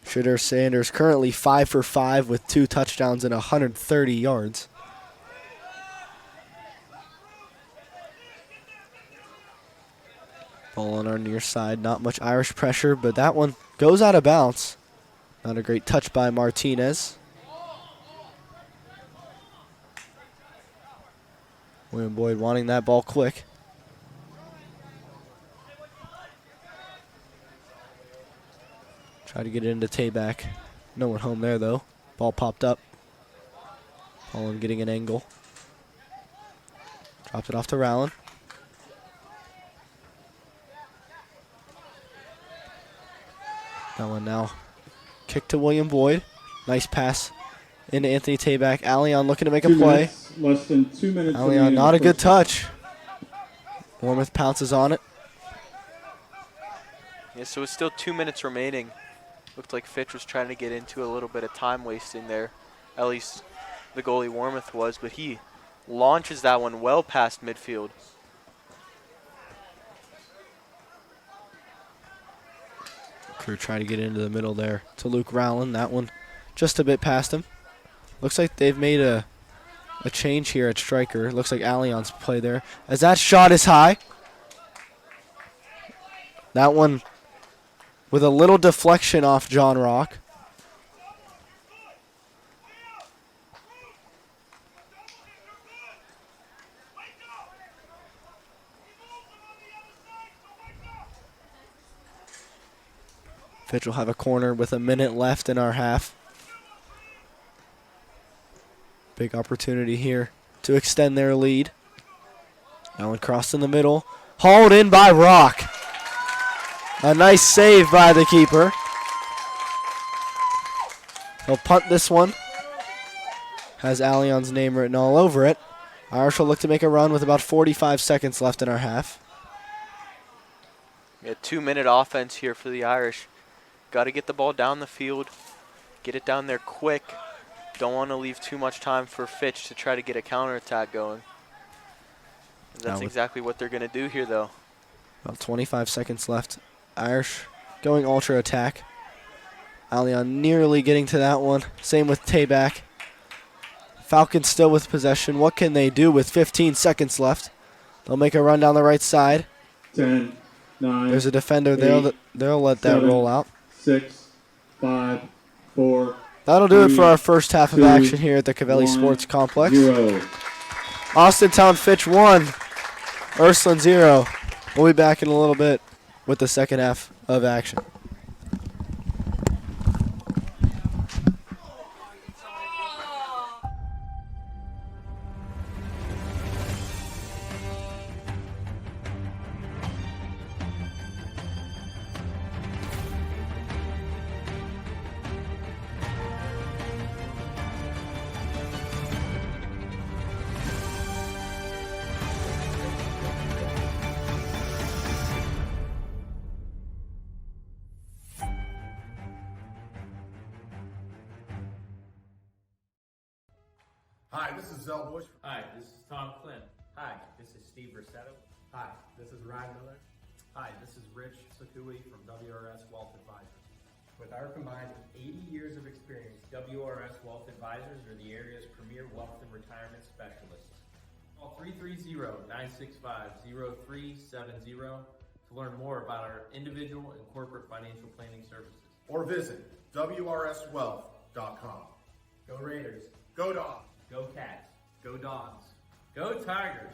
Shadur Sanders currently 5 for 5 with 2 touchdowns and 130 yards. Ball on our near side, not much Irish pressure, but that one goes out of bounds. Not a great touch by Martinez. William Boyd wanting that ball quick. Try to get it into Tayback. No one home there, though. Ball popped up. Paulin getting an angle. Drops it off to Rowland. That one now. Kick to William Boyd. Nice pass into Anthony Tayback. Allion looking to make a play. Less than 2 minutes. Allion, not a good touch. Warmouth pounces on it. Yeah, so it's still 2 minutes remaining. Looked like Fitch was trying to get into a little bit of time wasting there. At least the goalie Warmouth was, but he launches that one well past midfield. Crew trying to get into the middle there to Luke Rowland. That one just a bit past him. Looks like they've made a change here at striker. Looks like Allion's play there. As that shot is high. That one with a little deflection off John Rock. Fitch will have a corner with a minute left in our half. Big opportunity here to extend their lead. Now one crossed in the middle. Hauled in by Rock. A nice save by the keeper. He'll punt this one. Has Allion's name written all over it. Irish will look to make a run with about 45 seconds left in our half. Yeah, 2-minute offense here for the Irish. Got to get the ball down the field, get it down there quick. Don't want to leave too much time for Fitch to try to get a counterattack going. That's exactly what they're going to do here, though. About 25 seconds left. Irish going ultra attack. Allion nearly getting to that one. Same with Tayback. Falcons still with possession. What can they do with 15 seconds left? They'll make a run down the right side. 10, 9. There's a defender. They'll let that roll out. 6, 5, 4. That'll do it for our first half of 2, action here at the Cavelli 1, Sports Complex. 0. Austintown Fitch 1, Ursuline 0. We'll be back in a little bit with the second half of action. Hi, this is Zell Bush. Hi, this is Tom Clint. Hi, this is Steve Rossetto. Hi, this is Ryan Miller. Hi, this is Rich Sakui from WRS Wealth Advisors. With our combined 80 years of experience, WRS Wealth Advisors are the area's premier wealth and retirement specialists. Call 330-965-0370 to learn more about our individual and corporate financial planning services. Or visit WRSwealth.com. go Raiders, Go Dogs! Go Cats. go Dogs. Go Tigers.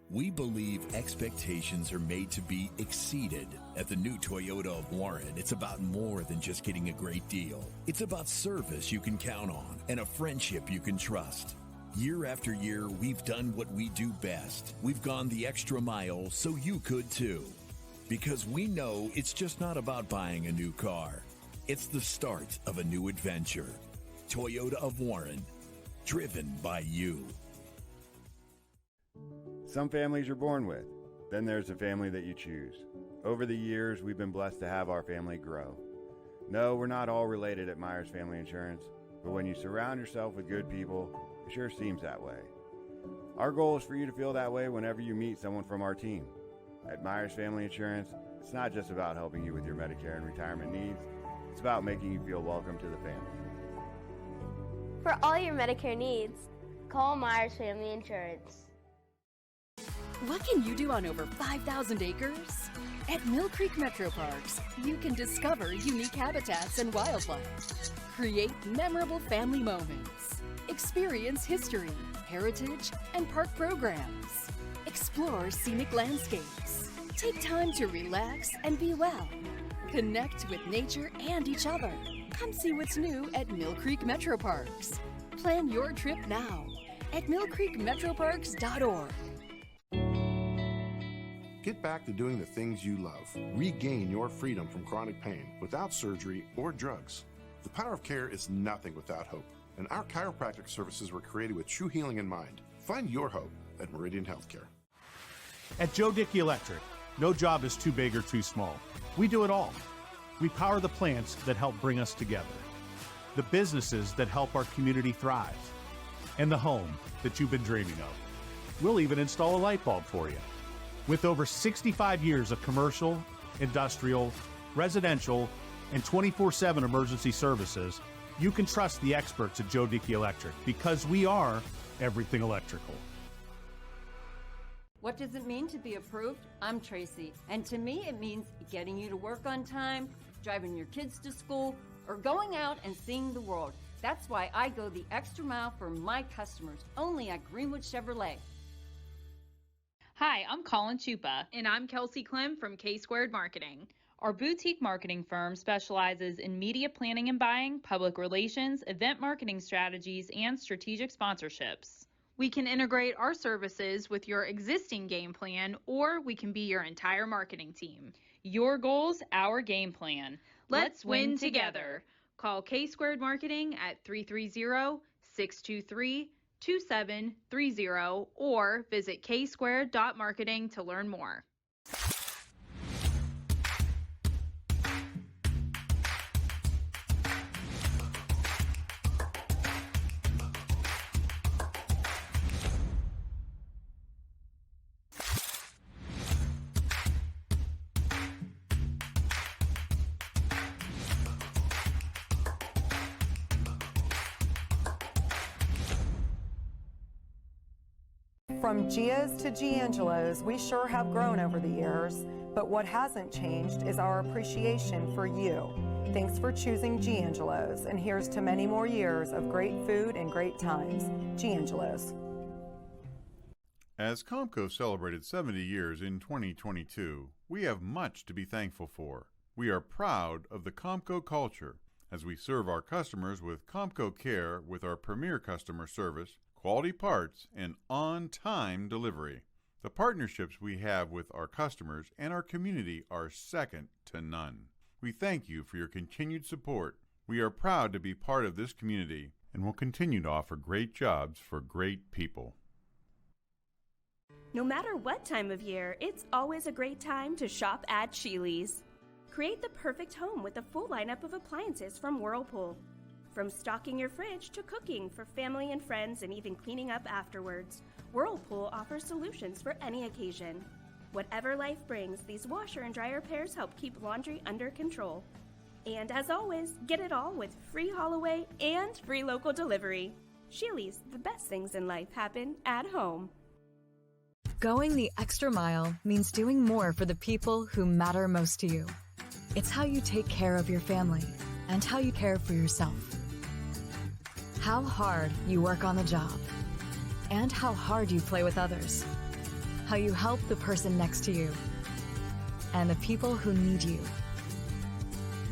We believe expectations are made to be exceeded. At the new Toyota of Warren, it's about more than just getting a great deal. It's about service you can count on and a friendship you can trust. Year after year, we've done what we do best. We've gone the extra mile so you could too. Because we know it's just not about buying a new car. It's the start of a new adventure. Toyota of Warren, driven by you. Some families you're born with. Then there's the family that you choose. Over the years, we've been blessed to have our family grow. No, we're not all related at Myers Family Insurance, but when you surround yourself with good people, it sure seems that way. Our goal is for you to feel that way whenever you meet someone from our team. At Myers Family Insurance, it's not just about helping you with your Medicare and retirement needs, it's about making you feel welcome to the family. For all your Medicare needs, call Myers Family Insurance. What can you do on over 5,000 acres? At Mill Creek Metro Parks, you can discover unique habitats and wildlife, create memorable family moments, experience history, heritage, and park programs, explore scenic landscapes, take time to relax and be well, connect with nature and each other. Come see what's new at Mill Creek Metro Parks. Plan your trip now at millcreekmetroparks.org. Get back to doing the things you love. Regain your freedom from chronic pain without surgery or drugs. The power of care is nothing without hope, and our chiropractic services were created with true healing in mind. Find your hope at Meridian Healthcare. At Joe Dickey Electric, no job is too big or too small. We do it all. We power the plants that help bring us together, the businesses that help our community thrive, and the home that you've been dreaming of. We'll even install a light bulb for you. With over 65 years of commercial, industrial, residential, and 24/7 emergency services, you can trust the experts at Joe Dickey Electric because we are everything electrical. What does it mean to be approved? I'm Tracy, and to me it means getting you to work on time, driving your kids to school, or going out and seeing the world. That's why I go the extra mile for my customers, only at Greenwood Chevrolet. Hi, I'm Colin Chupa. And I'm Kelsey Clem from K-Squared Marketing. Our boutique marketing firm specializes in media planning and buying, public relations, event marketing strategies, and strategic sponsorships. We can integrate our services with your existing game plan, or we can be your entire marketing team. Your goals, our game plan. Let's win together. Call K-Squared Marketing at 330-623-2730 or visit ksquared.marketing to learn more. From Gia's to Giangelo's, we sure have grown over the years, but what hasn't changed is our appreciation for you. Thanks for choosing Giangelo's, and here's to many more years of great food and great times. Giangelo's. As Comco celebrated 70 years in 2022, we have much to be thankful for. We are proud of the Comco culture as we serve our customers with Comco Care with our premier customer service, quality parts, and on-time delivery. The partnerships we have with our customers and our community are second to none. We thank you for your continued support. We are proud to be part of this community and will continue to offer great jobs for great people. No matter what time of year, it's always a great time to shop at Sheely's. Create the perfect home with a full lineup of appliances from Whirlpool. From stocking your fridge to cooking for family and friends and even cleaning up afterwards, Whirlpool offers solutions for any occasion. Whatever life brings, these washer and dryer pairs help keep laundry under control. And as always, get it all with free haul away and free local delivery. Sheely's, the best things in life happen at home. Going the extra mile means doing more for the people who matter most to you. It's how you take care of your family and how you care for yourself. How hard you work on the job and how hard you play with others. How you help the person next to you and the people who need you.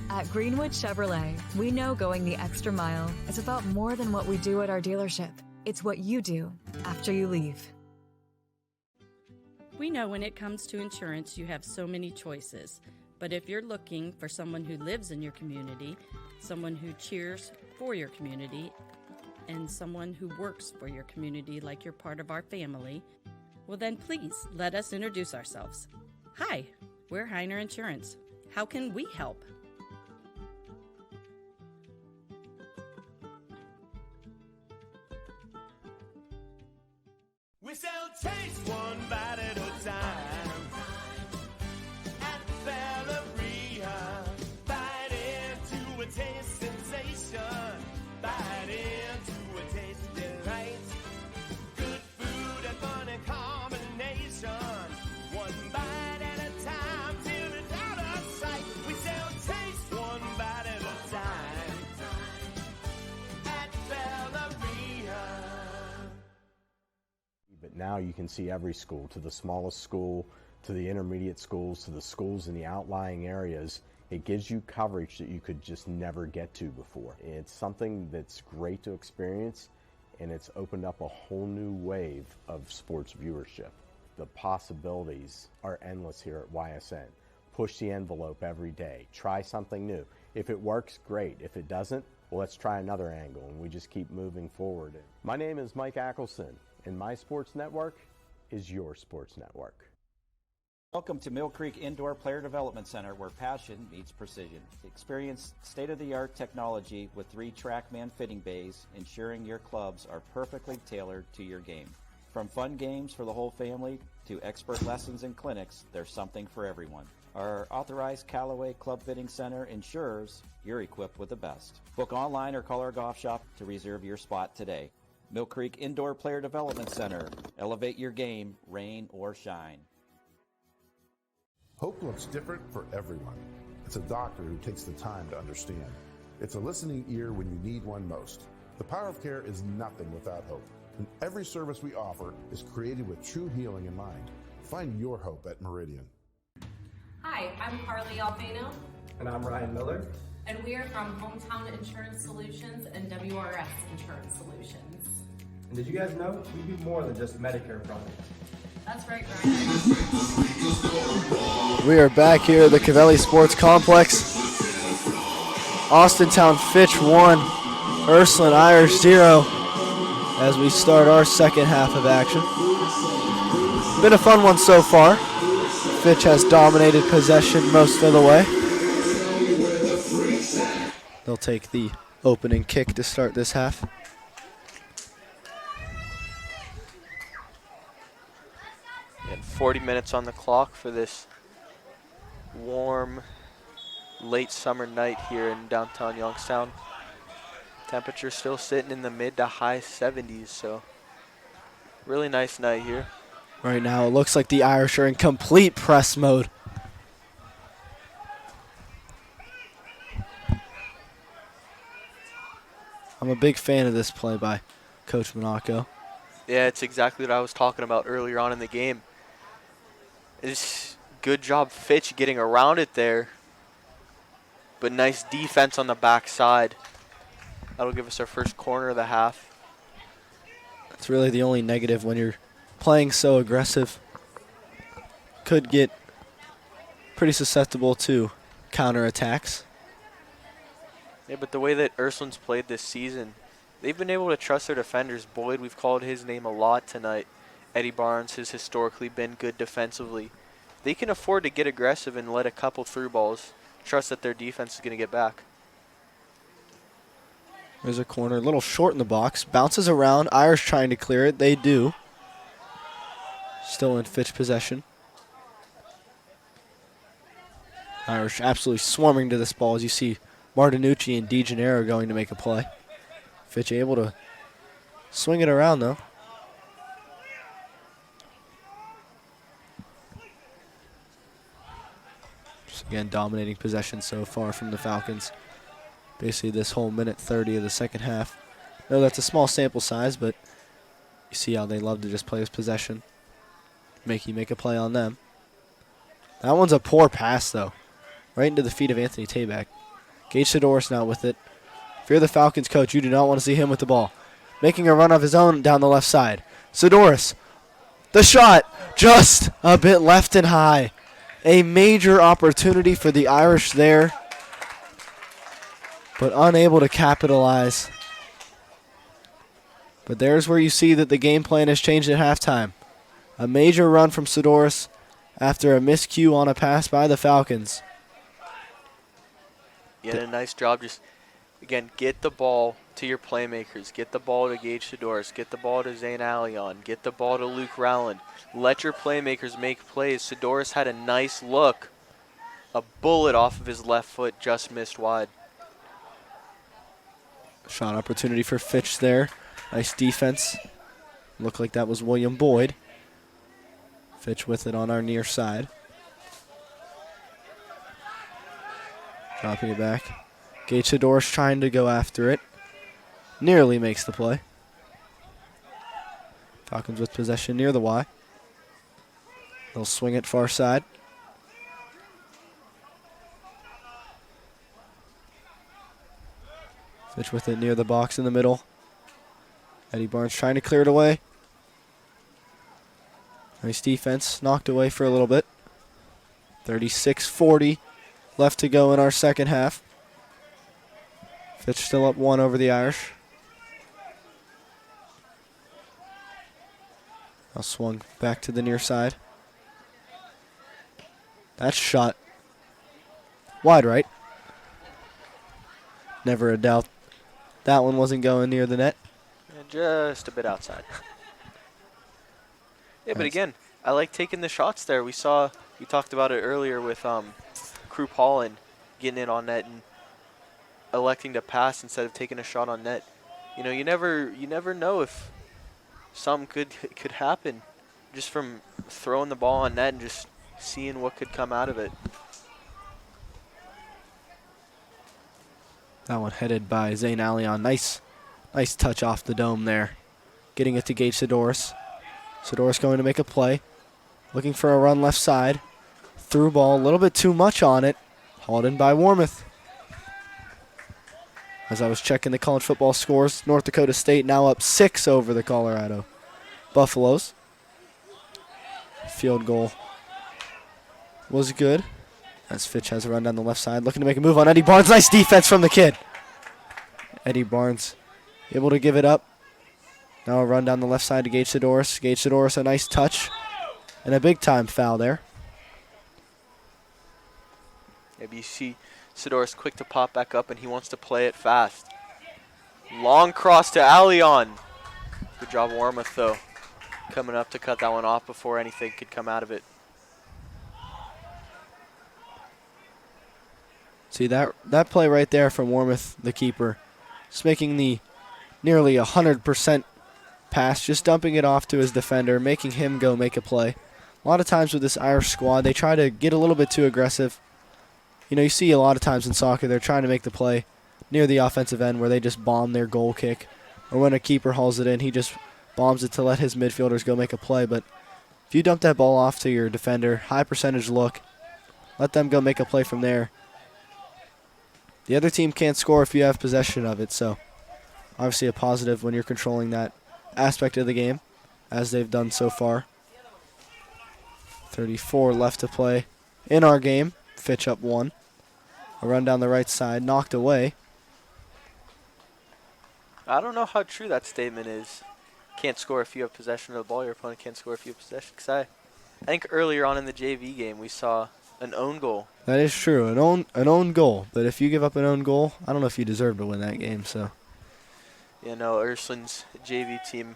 At Greenwood Chevrolet, we know going the extra mile is about more than what we do at our dealership. It's what you do after you leave. We know when it comes to insurance, you have so many choices. But if you're looking for someone who lives in your community, someone who cheers for your community, and someone who works for your community like you're part of our family, well then please let us introduce ourselves. Hi, we're Heiner Insurance. How can we help? We sell taste one bite at a time. At Belleria, bite into a taste sensation. Bite into a taste delight. Good food and fun in combination. One bite at a time till it's out of sight. We sell taste one bite at a time. At Belleria. But now you can see every school, to the smallest school, to the intermediate schools, to the schools in the outlying areas. It gives you coverage that you could just never get to before. It's something that's great to experience, and it's opened up a whole new wave of sports viewership. The possibilities are endless here at YSN. Push the envelope every day. Try something new. If it works, great. If it doesn't, well, let's try another angle, and we just keep moving forward. My name is Mike Ackelson, and my sports network is your sports network. Welcome to Mill Creek Indoor Player Development Center, where passion meets precision. Experience state-of-the-art technology with 3 TrackMan fitting bays, ensuring your clubs are perfectly tailored to your game. From fun games for the whole family to expert lessons and clinics, there's something for everyone. Our authorized Callaway Club Fitting Center ensures you're equipped with the best. Book online or call our golf shop to reserve your spot today. Mill Creek Indoor Player Development Center. Elevate your game, rain or shine. Hope looks different for everyone. It's a doctor who takes the time to understand. It's a listening ear when you need one most. The power of care is nothing without hope, and every service we offer is created with true healing in mind. Find your hope at Meridian. Hi, I'm Carly Albano. And I'm Ryan Miller. And we are from Hometown Insurance Solutions and WRS Insurance Solutions. And did you guys know we do more than just Medicare products? That's right, Ryan. We are back here at the Cavelli Sports Complex. Austintown Fitch 1, Ursuline Irish 0 as we start our second half of action. Been a fun one so far. Fitch has dominated possession most of the way. They'll take the opening kick to start this half. And 40 minutes on the clock for this warm, late summer night here in downtown Youngstown. Temperature still sitting in the mid to high 70s, so really nice night here. Right now, it looks like the Irish are in complete press mode. I'm a big fan of this play by Coach Monaco. Yeah, it's exactly what I was talking about earlier on in the game. It's good job Fitch getting around it there, but nice defense on the backside. That'll give us our first corner of the half. That's really the only negative when you're playing so aggressive. Could get pretty susceptible to counterattacks. Yeah, but the way that Ursuline's played this season, they've been able to trust their defenders. Boyd, we've called his name a lot tonight. Eddie Barnes has historically been good defensively. They can afford to get aggressive and let a couple through balls. Trust that their defense is going to get back. There's a corner, a little short in the box. Bounces around. Irish trying to clear it. They do. Still in Fitch possession. Irish absolutely swarming to this ball as you see Martinucci and DeGennaro going to make a play. Fitch able to swing it around though. Just again, dominating possession so far from the Falcons. Basically this whole minute 30 of the second half. No, that's a small sample size, but you see how they love to just play with possession. Make a play on them. That one's a poor pass though. Right into the feet of Anthony Tabak. Gage Sidoris now with it. If you're the Falcons coach, you do not want to see him with the ball. Making a run of his own down the left side. Sidoris. The shot. Just a bit left and high. A major opportunity for the Irish there, but unable to capitalize. But there's where you see that the game plan has changed at halftime. A major run from Sidoris after a miscue on a pass by the Falcons. You did a nice job. Just, again, get the ball to your playmakers. Get the ball to Gage Sidoris. Get the ball to Zane Allion. Get the ball to Luke Rowland. Let your playmakers make plays. Sidoris had a nice look. A bullet off of his left foot just missed wide. Shot opportunity for Fitch there. Nice defense. Looked like that was William Boyd. Fitch with it on our near side. Dropping it back. Gage Sidoris trying to go after it. Nearly makes the play. Falcons with possession near the Y. They'll swing it far side. Fitch with it near the box in the middle. Eddie Barnes trying to clear it away. Nice defense. Knocked away for a little bit. 36-40 left to go in our second half. Fitch still up 1 over the Irish. Now swung back to the near side. That shot wide right. Never a doubt that one wasn't going near the net. Just a bit outside. Yeah, but again, I like taking the shots there. We talked about it earlier with Krupp Holland getting in on net and electing to pass instead of taking a shot on net. You know, you never know if something could happen just from throwing the ball on net and just seeing what could come out of it. That one headed by Zane Allion. Nice touch off the dome there. Getting it to Gage Sidoris. Sidoris going to make a play. Looking for a run left side. Through ball, a little bit too much on it. Hauled in by Warmouth. As I was checking the college football scores, North Dakota State now up 6 over the Colorado Buffaloes. field goal was good. As Fitch has a run down the left side, looking to make a move on Eddie Barnes. Nice defense from the kid. Eddie Barnes able to give it up. Now a run down the left side to Gage Sidoris. Gage Sidoris, a nice touch and a big-time foul there. Maybe you see Sidoris quick to pop back up, and he wants to play it fast. Long cross to Allion. Good job, Warmouth, though, coming up to cut that one off before anything could come out of it. See that play right there from Warmouth, the keeper, just making the nearly 100% pass, just dumping it off to his defender, making him go make a play. A lot of times with this Irish squad, they try to get a little bit too aggressive. You know, you see a lot of times in soccer, they're trying to make the play near the offensive end where they just bomb their goal kick. Or when a keeper hauls it in, he just bombs it to let his midfielders go make a play. But if you dump that ball off to your defender, high percentage look, let them go make a play from there. The other team can't score if you have possession of it, so obviously a positive when you're controlling that aspect of the game, as they've done so far. 34 left to play in our game. Fitch up 1. A run down the right side, knocked away. I don't know how true that statement is. Can't score if you have possession of the ball. Your opponent can't score if you have possession. Because I think earlier on in the JV game we saw an own goal. That is true, an own goal. But if you give up an own goal, I don't know if you deserve to win that game. So, You know, Ursuline's JV team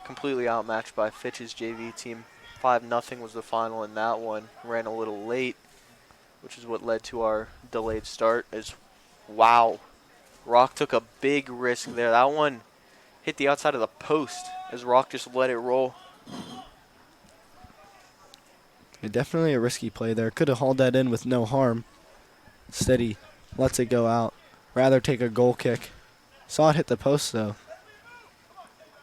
completely outmatched by Fitch's JV team. 5-0 was the final in that one. Ran a little late, which is what led to our delayed start. Wow, Rock took a big risk there. That one hit the outside of the post as Rock just let it roll. definitely a risky play there. Could have hauled that in with no harm. Instead, he lets it go out. Rather take a goal kick. Saw it hit the post, though.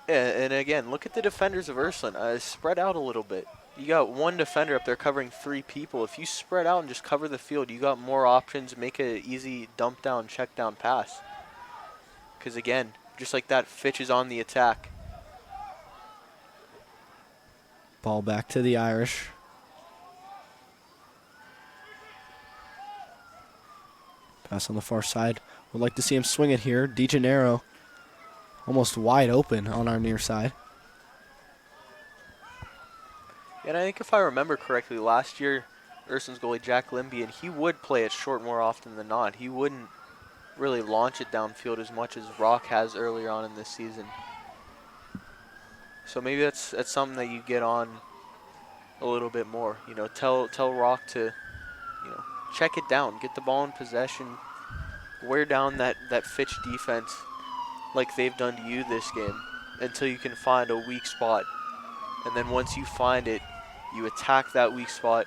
Yeah, and again, look at the defenders of Ursuline. Spread out a little bit. You got one defender up there covering 3 people. If you spread out and just cover the field, you got more options. Make an easy dump down, check down pass. Because again, just like that, Fitch is on the attack. Ball back to the Irish. Pass on the far side. Would like to see him swing it here. DeGennaro almost wide open on our near side. And I think if I remember correctly, last year, Ursuline's goalie Jack Limby, and he would play it short more often than not. He wouldn't really launch it downfield as much as Rock has earlier on in this season. So maybe that's something that you get on a little bit more. You know, tell Rock to, you know, check it down, get the ball in possession, wear down that Fitch defense like they've done to you this game until you can find a weak spot. And then once you find it, you attack that weak spot,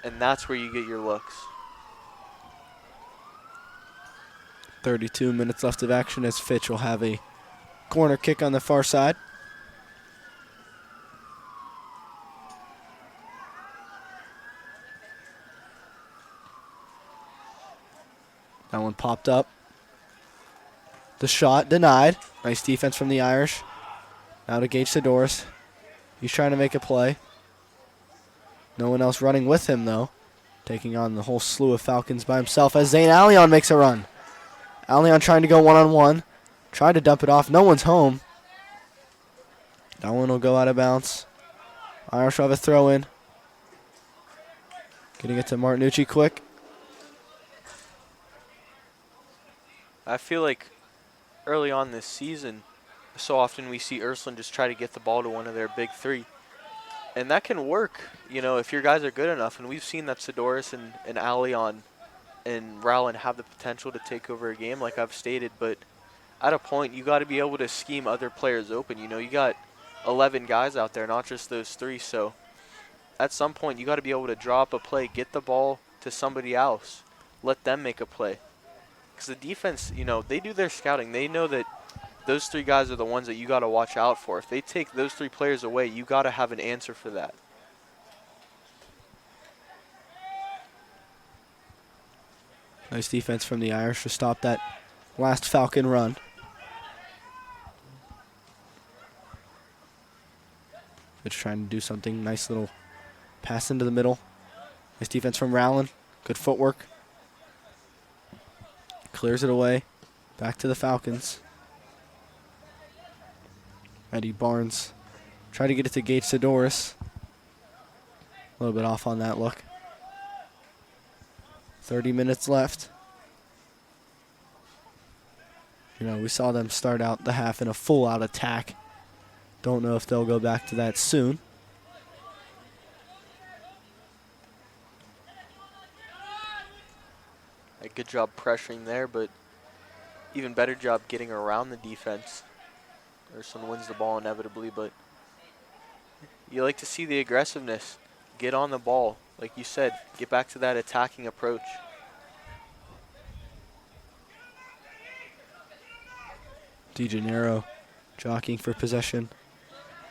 and that's where you get your looks. 32 minutes left of action as Fitch will have a corner kick on the far side. That one popped up. The shot denied. Nice defense from the Irish. Now to Gage Sidoris. He's trying to make a play. No one else running with him, though. Taking on the whole slew of Falcons by himself as Zane Allion makes a run. Allion trying to go one-on-one. Tried to dump it off. No one's home. That one will go out of bounds. Irish will have a throw in. Getting it to Martinucci quick. I feel like early on this season, so often we see Ursuline just try to get the ball to one of their big 3. And that can work, you know, if your guys are good enough. And we've seen that Sidoris and Allion and Rowland have the potential to take over a game, like I've stated. But at a point, you got to be able to scheme other players open. You know, you got 11 guys out there, not just those 3. So at some point, you got to be able to drop a play, get the ball to somebody else, let them make a play. Because the defense, you know, they do their scouting. They know that those 3 guys are the ones that you got to watch out for. If they take those 3 players away, you got to have an answer for that. Nice defense from the Irish to stop that last Falcon run. Fitch trying to do something. Nice little Pass into the middle. Nice defense from Rowland. Good footwork. Clears it away. Back to the Falcons. Eddie Barnes tried to get it to Gage Sidoris. A little bit off on that look. 30 minutes left. You know, we saw them start out the half in a full-out attack. Don't know if they'll go back to that soon. A good job pressuring there, but even better job getting around the defense. Ursuline wins the ball inevitably, but you like to see the aggressiveness. Get on the ball. Like you said, get back to that attacking approach. DeGennaro jockeying for possession.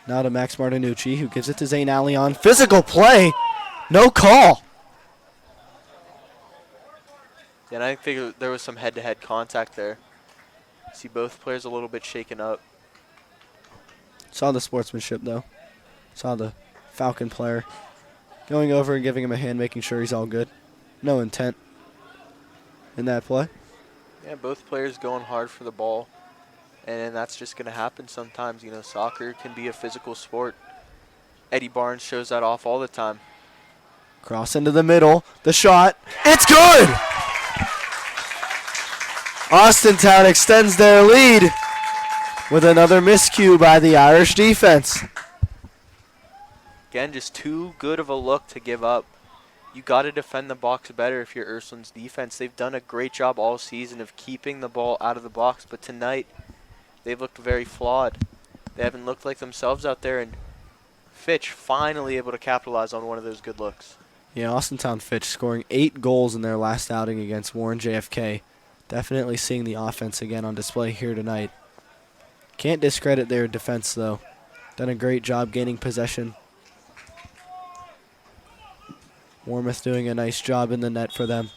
Now to Max Martinucci, who gives it to Zane Allion. Physical play. No call. Yeah, and I think there was some head-to-head contact there. See both players a little bit shaken up. Saw the sportsmanship, though. Saw the Falcon player going over and giving him a hand, making sure he's all good. No intent in that play. Yeah, both players going hard for the ball. And that's just going to happen sometimes. You know, soccer can be a physical sport. Eddie Barnes shows that off all the time. Cross into the middle. The shot. It's good! Austintown extends their lead with another miscue by the Irish defense. Again, just too good of a look to give up. You got to defend the box better if you're Ursuline's defense. They've done a great job all season of keeping the ball out of the box, but tonight they've looked very flawed. They haven't looked like themselves out there, and Fitch finally able to capitalize on one of those good looks. Yeah, Austintown Fitch scoring 8 goals in their last outing against Warren JFK. Definitely seeing the offense again on display here tonight. Can't discredit their defense, though. Done a great job gaining possession. Warmouth doing a nice job in the net for them.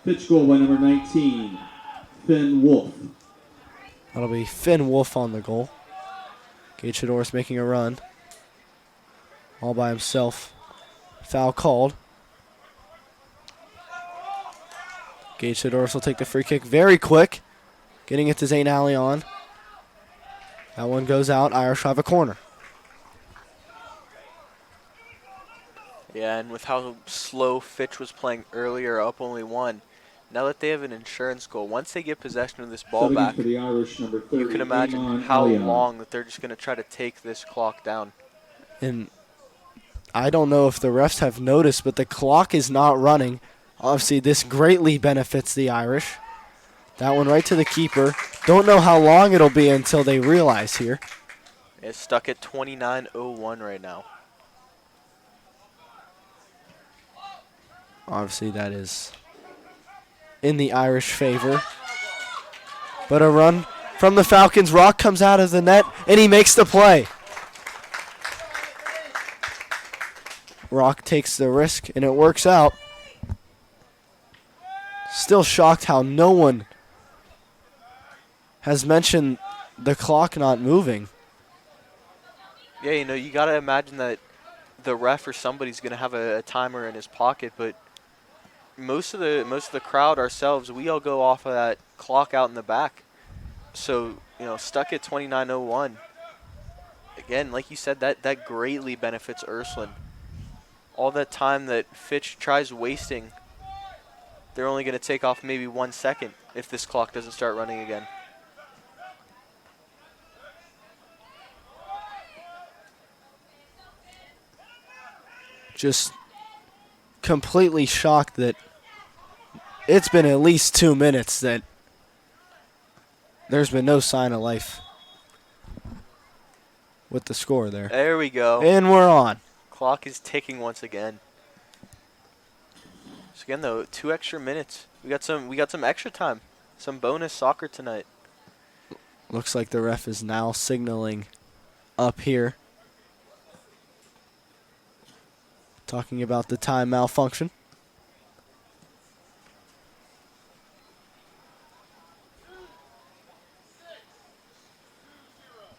Pitch goal by number 19, Finn Wolf. That'll be Finn Wolf on the goal. Gage Sidoris making a run. All by himself. Foul called. Gage Sidoris will take the free kick very quick. Getting it to Zane Allion. That one goes out. Irish have a corner. Yeah, and with how slow Fitch was playing earlier, up only 1. Now that they have an insurance goal, once they get possession of this ball back, For the Irish, number 30, you can imagine Amon how Allion. long that they're just going to try to take this clock down. And I don't know if the refs have noticed, but the clock is not running. Obviously, this greatly benefits the Irish. That one right to the keeper. Don't know how long it'll be until they realize here. It's stuck at 29:01 right now. Obviously, that is in the Irish favor. But a run from the Falcons. Rock comes out of the net, and he makes the play. Rock takes the risk, and it works out. Still shocked how no one has mentioned the clock not moving. Yeah, you know, you got to imagine that the ref or somebody's going to have a timer in his pocket, but most of the crowd, ourselves, we all go off of that clock out in the back. So, you know, stuck at 29:01. Again, like you said, that greatly benefits Ursuline. All that time that Fitch tries wasting, they're only going to take off maybe 1 second if this clock doesn't start running again. Just completely shocked that it's been at least 2 minutes that there's been no sign of life with the score there. There we go. And we're on. Clock is ticking once again. So again, though, 2 extra minutes. We got some extra time, some bonus soccer tonight. Looks like the ref is now signaling up here, talking about the time malfunction.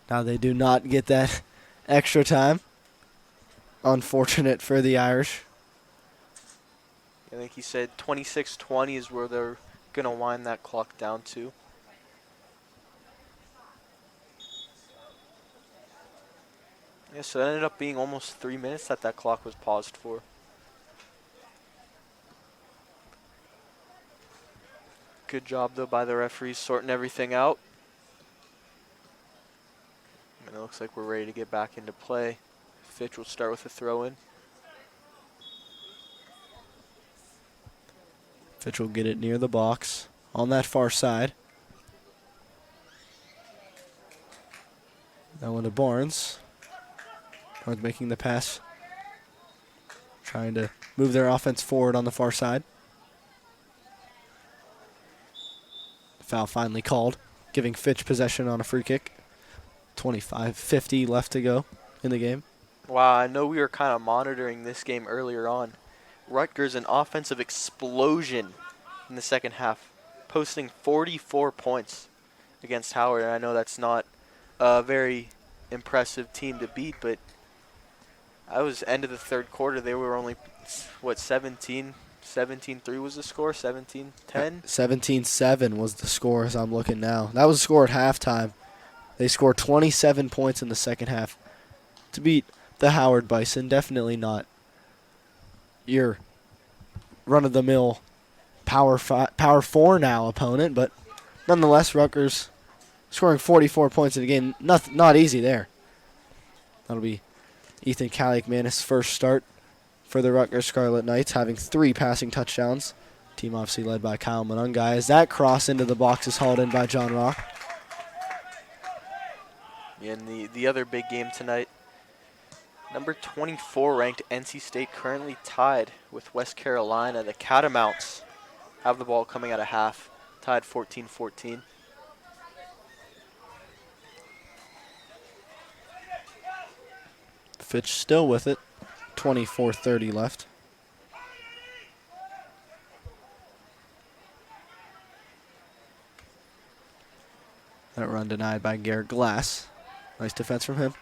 Now they do not get that extra time. unfortunate for the Irish. I think he said 26:20 is where they're going to wind that clock down to. Yeah, so it ended up being almost 3 minutes that clock was paused for. Good job, though, by the referees sorting everything out. And it looks like we're ready to get back into play. Fitch will start with a throw-in. Fitch will get it near the box on that far side. Now into Barnes. Barnes making the pass. Trying to move their offense forward on the far side. Foul finally called, giving Fitch possession on a free kick. 25:50 left to go in the game. Wow, I know we were kind of monitoring this game earlier on. Rutgers, an offensive explosion in the second half, posting 44 points against Howard. And I know that's not a very impressive team to beat, but I was end of the third quarter. They were only, what, 17-3 was the score, 17-10? 17-7 was the score as I'm looking now. That was the score at halftime. They scored 27 points in the second half to beat the Howard Bison. Definitely not your run-of-the-mill Power 4 now opponent, but nonetheless, Rutgers scoring 44 points in the game. Not easy there. That'll be Ethan Kaliakmanis' first start for the Rutgers Scarlet Knights, having 3 passing touchdowns. Team obviously led by Kyle Monungai as that cross into the box is hauled in by John Rock. And the other big game tonight, number 24 ranked NC State currently tied with West Carolina. The Catamounts have the ball coming out of half, tied 14-14. Fitch still with it, 24:30 left. That run denied by Garrett Glass. Nice defense from him.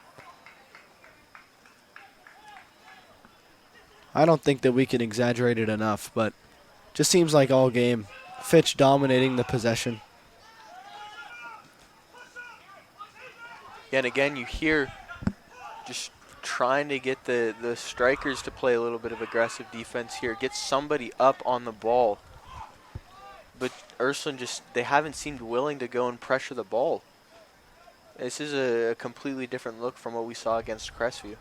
I don't think that we can exaggerate it enough, but just seems like all game, Fitch dominating the possession. And again, you hear just trying to get the strikers to play a little bit of aggressive defense here, get somebody up on the ball. But Ursuline they haven't seemed willing to go and pressure the ball. This is a completely different look from what we saw against Crestview.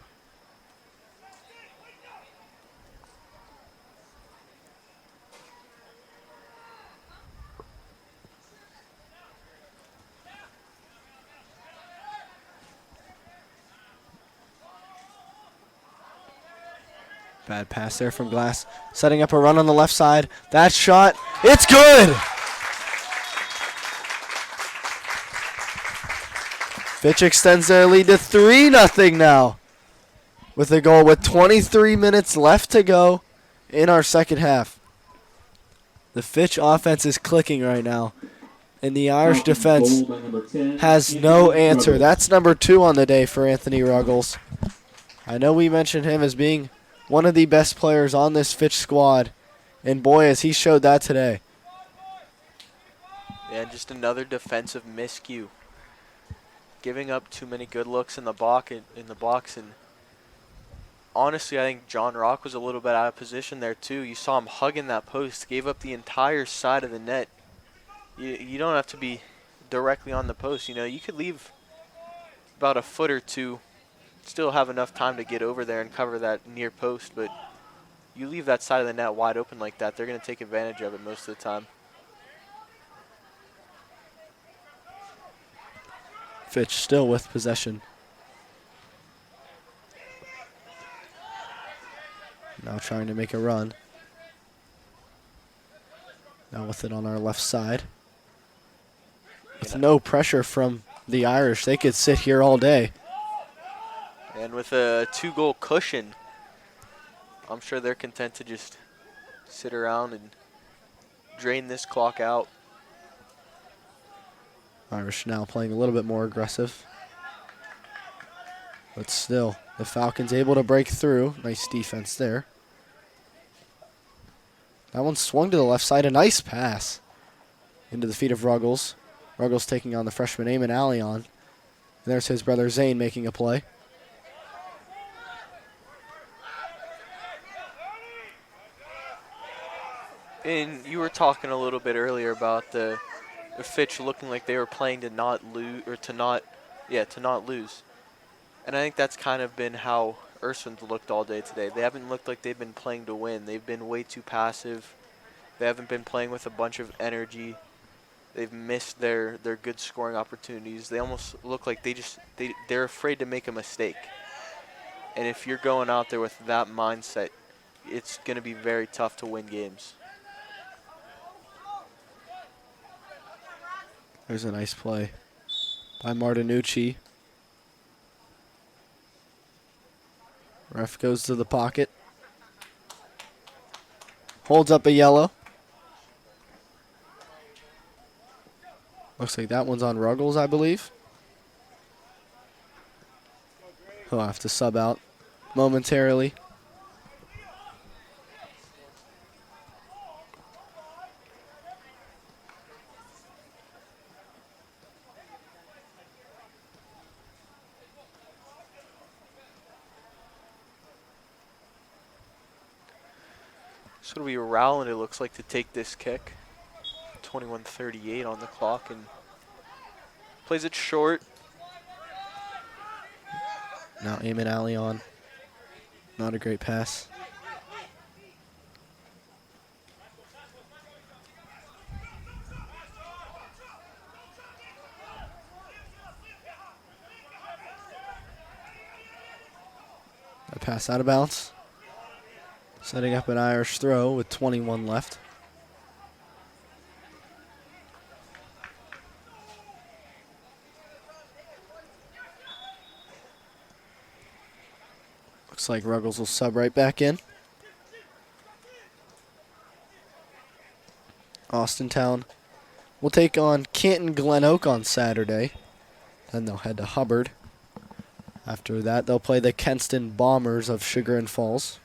Bad pass there from Glass. Setting up a run on the left side. That shot, it's good! Fitch extends their lead to 3-0 now with a goal with 23 minutes left to go in our second half. The Fitch offense is clicking right now, and the Irish defense has no answer. That's number 2 on the day for Anthony Ruggles. I know we mentioned him as being one of the best players on this Fitch squad, and boy, has he showed that today. Yeah, just another defensive miscue. Giving up too many good looks in the box, and honestly, I think John Rock was a little bit out of position there too. You saw him hugging that post, gave up the entire side of the net. You don't have to be directly on the post. You know, you could leave about a foot or two, still have enough time to get over there and cover that near post, but you leave that side of the net wide open like that, they're going to take advantage of it most of the time. Fitch still with possession. Now trying to make a run. Now with it on our left side. With no pressure from the Irish, they could sit here all day. And with a 2-goal cushion, I'm sure they're content to just sit around and drain this clock out. Irish now playing a little bit more aggressive. But still, the Falcons able to break through. Nice defense there. That one swung to the left side. A nice pass into the feet of Ruggles. Ruggles taking on the freshman Eamon Allion. And there's his brother Zane making a play. And you were talking a little bit earlier about the Fitch looking like they were playing to not lose, or to not lose. And I think that's kind of been how Ursuline's looked all day today. They haven't looked like they've been playing to win. They've been way too passive. They haven't been playing with a bunch of energy. They've missed their good scoring opportunities. They almost look like they're afraid to make a mistake. And if you're going out there with that mindset, it's going to be very tough to win games. There's a nice play by Martinucci. Ref goes to the pocket. Holds up a yellow. Looks like that one's on Ruggles, I believe. He'll have to sub out momentarily. So it'll be Rowland, it looks like, to take this kick. 21:38 on the clock, and plays it short. Now Eamon Allion. Not a great pass. A pass out of bounds. Setting up an Irish throw with 21 left. Looks like Ruggles will sub right back in. Austintown will take on Canton Glen Oak on Saturday. Then they'll head to Hubbard. After that, they'll play the Kenston Bombers of Chagrin Falls.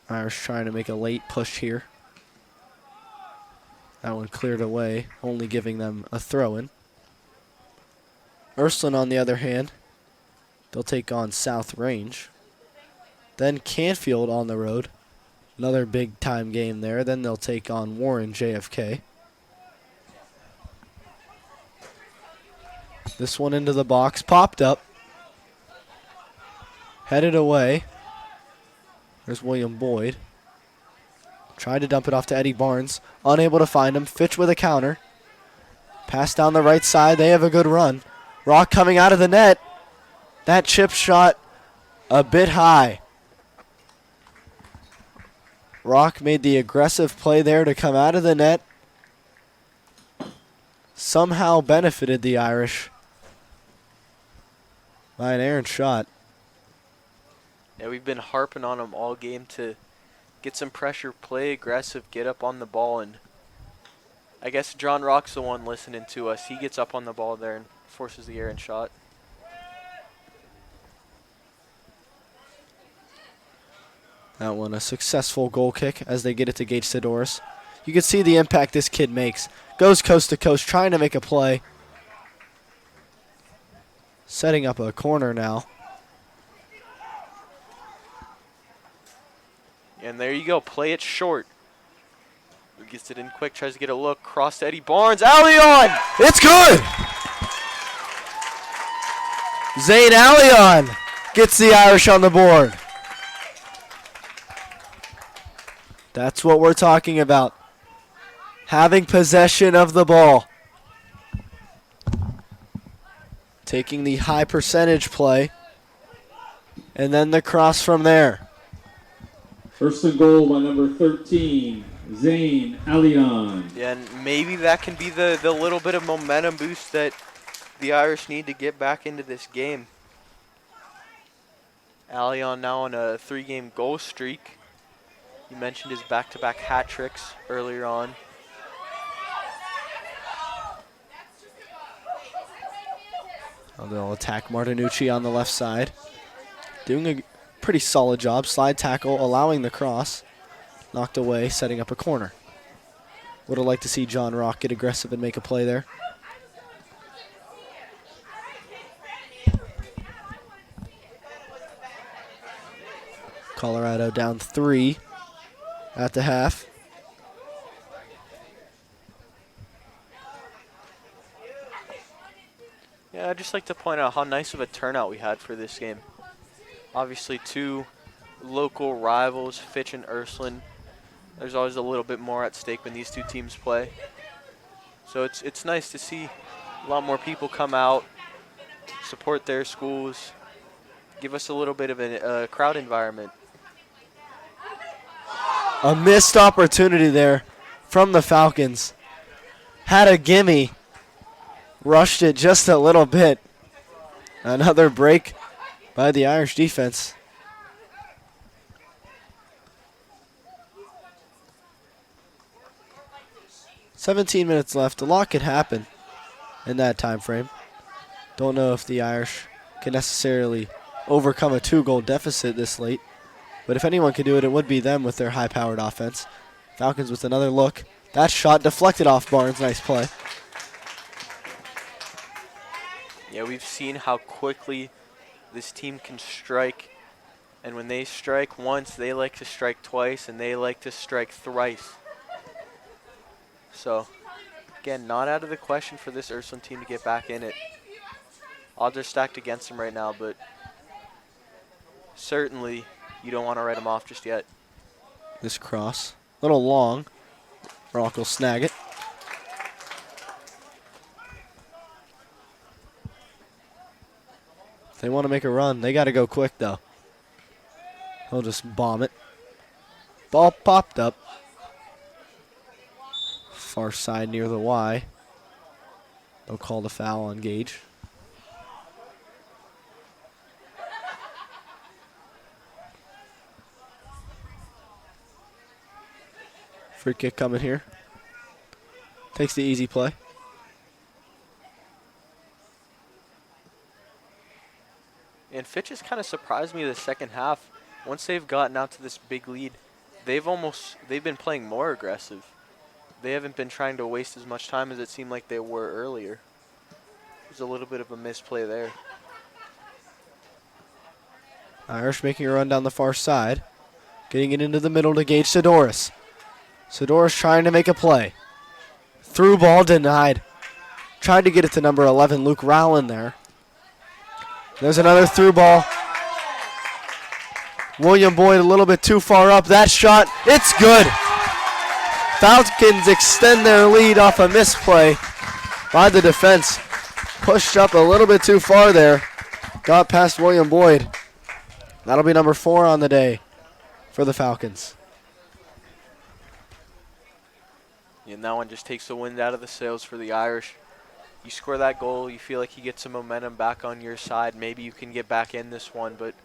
Irish trying to make a late push here. That one cleared away, only giving them a throw-in. Ursuline, on the other hand, they'll take on South Range. Then Canfield on the road. Another big-time game there. Then they'll take on Warren JFK. This one into the box, popped up. Headed away. There's William Boyd. Tried to dump it off to Eddie Barnes. Unable to find him. Fitch with a counter. Pass down the right side. They have a good run. Rock coming out of the net. That chip shot a bit high. Rock made the aggressive play there to come out of the net. Somehow benefited the Irish by an errant shot. Yeah, we've been harping on them all game to get some pressure, play aggressive, get up on the ball, and I guess John Rock's the one listening to us. He gets up on the ball there and forces the errant shot. That one a successful goal kick as they get it to Gage Sidoris. You can see the impact this kid makes. Goes coast to coast trying to make a play. Setting up a corner now. And there you go, play it short. Gets it in quick, tries to get a look, cross to Eddie Barnes, Allion! It's good! Zane Allion gets the Irish on the board. That's what we're talking about. Having possession of the ball. Taking the high percentage play. And then the cross from there. First and goal by number 13, Zane Allion. Yeah, and maybe that can be the little bit of momentum boost that The Irish need to get back into this game. Allion now on a 3-game goal streak. You mentioned his back-to-back hat tricks earlier on. They'll attack Martinucci on the left side. Doing a pretty solid job. Slide tackle, allowing the cross. Knocked away, setting up a corner. Would have liked to see John Rock get aggressive and make a play there. Colorado down 3 at the half. Yeah, I'd just like to point out how nice of a turnout we had for this game. Obviously, 2 local rivals, Fitch and Ursuline. There's always a little bit more at stake when these 2 teams play. So it's nice to see a lot more people come out, support their schools, give us a little bit of a crowd environment. A missed opportunity there from the Falcons. Had a gimme. Rushed it just a little bit. Another break by the Irish defense. "17 minutes left. A lot could happen in that time frame. Don't know if the Irish can necessarily overcome a 2-goal deficit this late. But if anyone could do it, it would be them with their high-powered offense. Falcons with another look. That shot deflected off Barnes. Nice play. Yeah, we've seen how quickly this team can strike. And when they strike once, they like to strike twice, and they like to strike thrice. So, again, not out of the question for this Ursuline team to get back in it. Odds are stacked against them right now, but certainly you don't want to write them off just yet. This cross, a little long. Rock will snag it. If they want to make a run, they got to go quick, though. He'll just bomb it. Ball popped up. Far side near the Y. They'll call the foul on Gage. Free kick coming here. Takes the easy play. And Fitch has kind of surprised me the second half. Once they've gotten out to this big lead, they've been playing more aggressive. They haven't been trying to waste as much time as it seemed like they were earlier. There's a little bit of a misplay there. Irish making a run down the far side. Getting it into the middle to Gage Sidoris. Sidoris trying to make a play. Through ball denied. Tried to get it to number 11, Luke Rowland there. There's another through ball. William Boyd a little bit too far up. That shot, it's good. Falcons extend their lead off a misplay by the defense. Pushed up a little bit too far there. Got past William Boyd. That'll be number 4 on the day for the Falcons. And that one just takes the wind out of the sails for the Irish. You score that goal, you feel like you get some momentum back on your side. Maybe you can get back in this one, but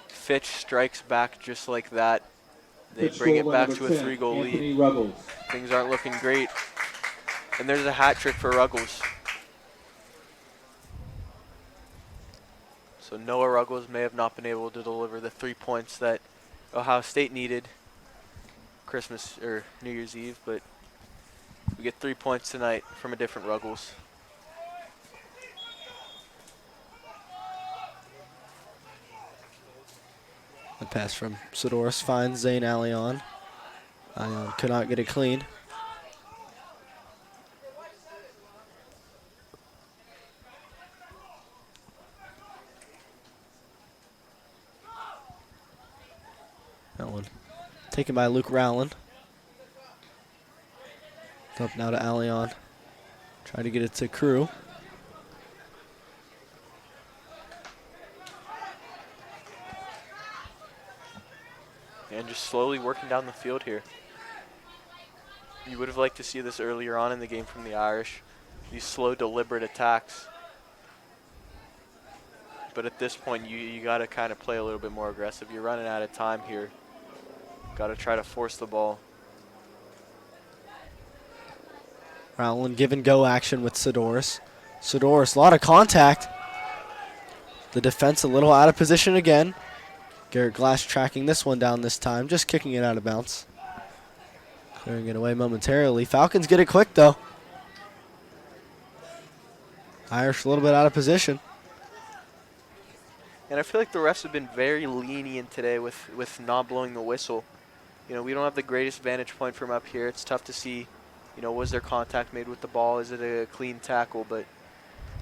Fitch strikes back just like that. They bring it back to a 3-goal lead. Ruggles. Things aren't looking great. And there's a hat trick for Ruggles. So Noah Ruggles may have not been able to deliver the 3 points that Ohio State needed Christmas or New Year's Eve, but we get 3 points tonight from a different Ruggles. The pass from Sidoris finds Zane Allion. Allion could not get it clean. That one taken by Luke Rowland. Up now to Allion. Trying to get it to Crew. And just slowly working down the field here. You would have liked to see this earlier on in the game from the Irish. these slow, deliberate attacks. But at this point, you got to kind of play a little bit more aggressive. You're running out of time here. Got to try to force the ball. Rowland give and go action with Sidoris. Sidoris, a lot of contact. The defense a little out of position again. Garrett Glass tracking this one down this time, just kicking it out of bounds. Clearing it away momentarily. Falcons get it quick though. Irish a little bit out of position. And I feel like the refs have been very lenient today with not blowing the whistle. You know, we don't have the greatest vantage point from up here. It's tough to see, you know, was there contact made with the ball? Is it a clean tackle? But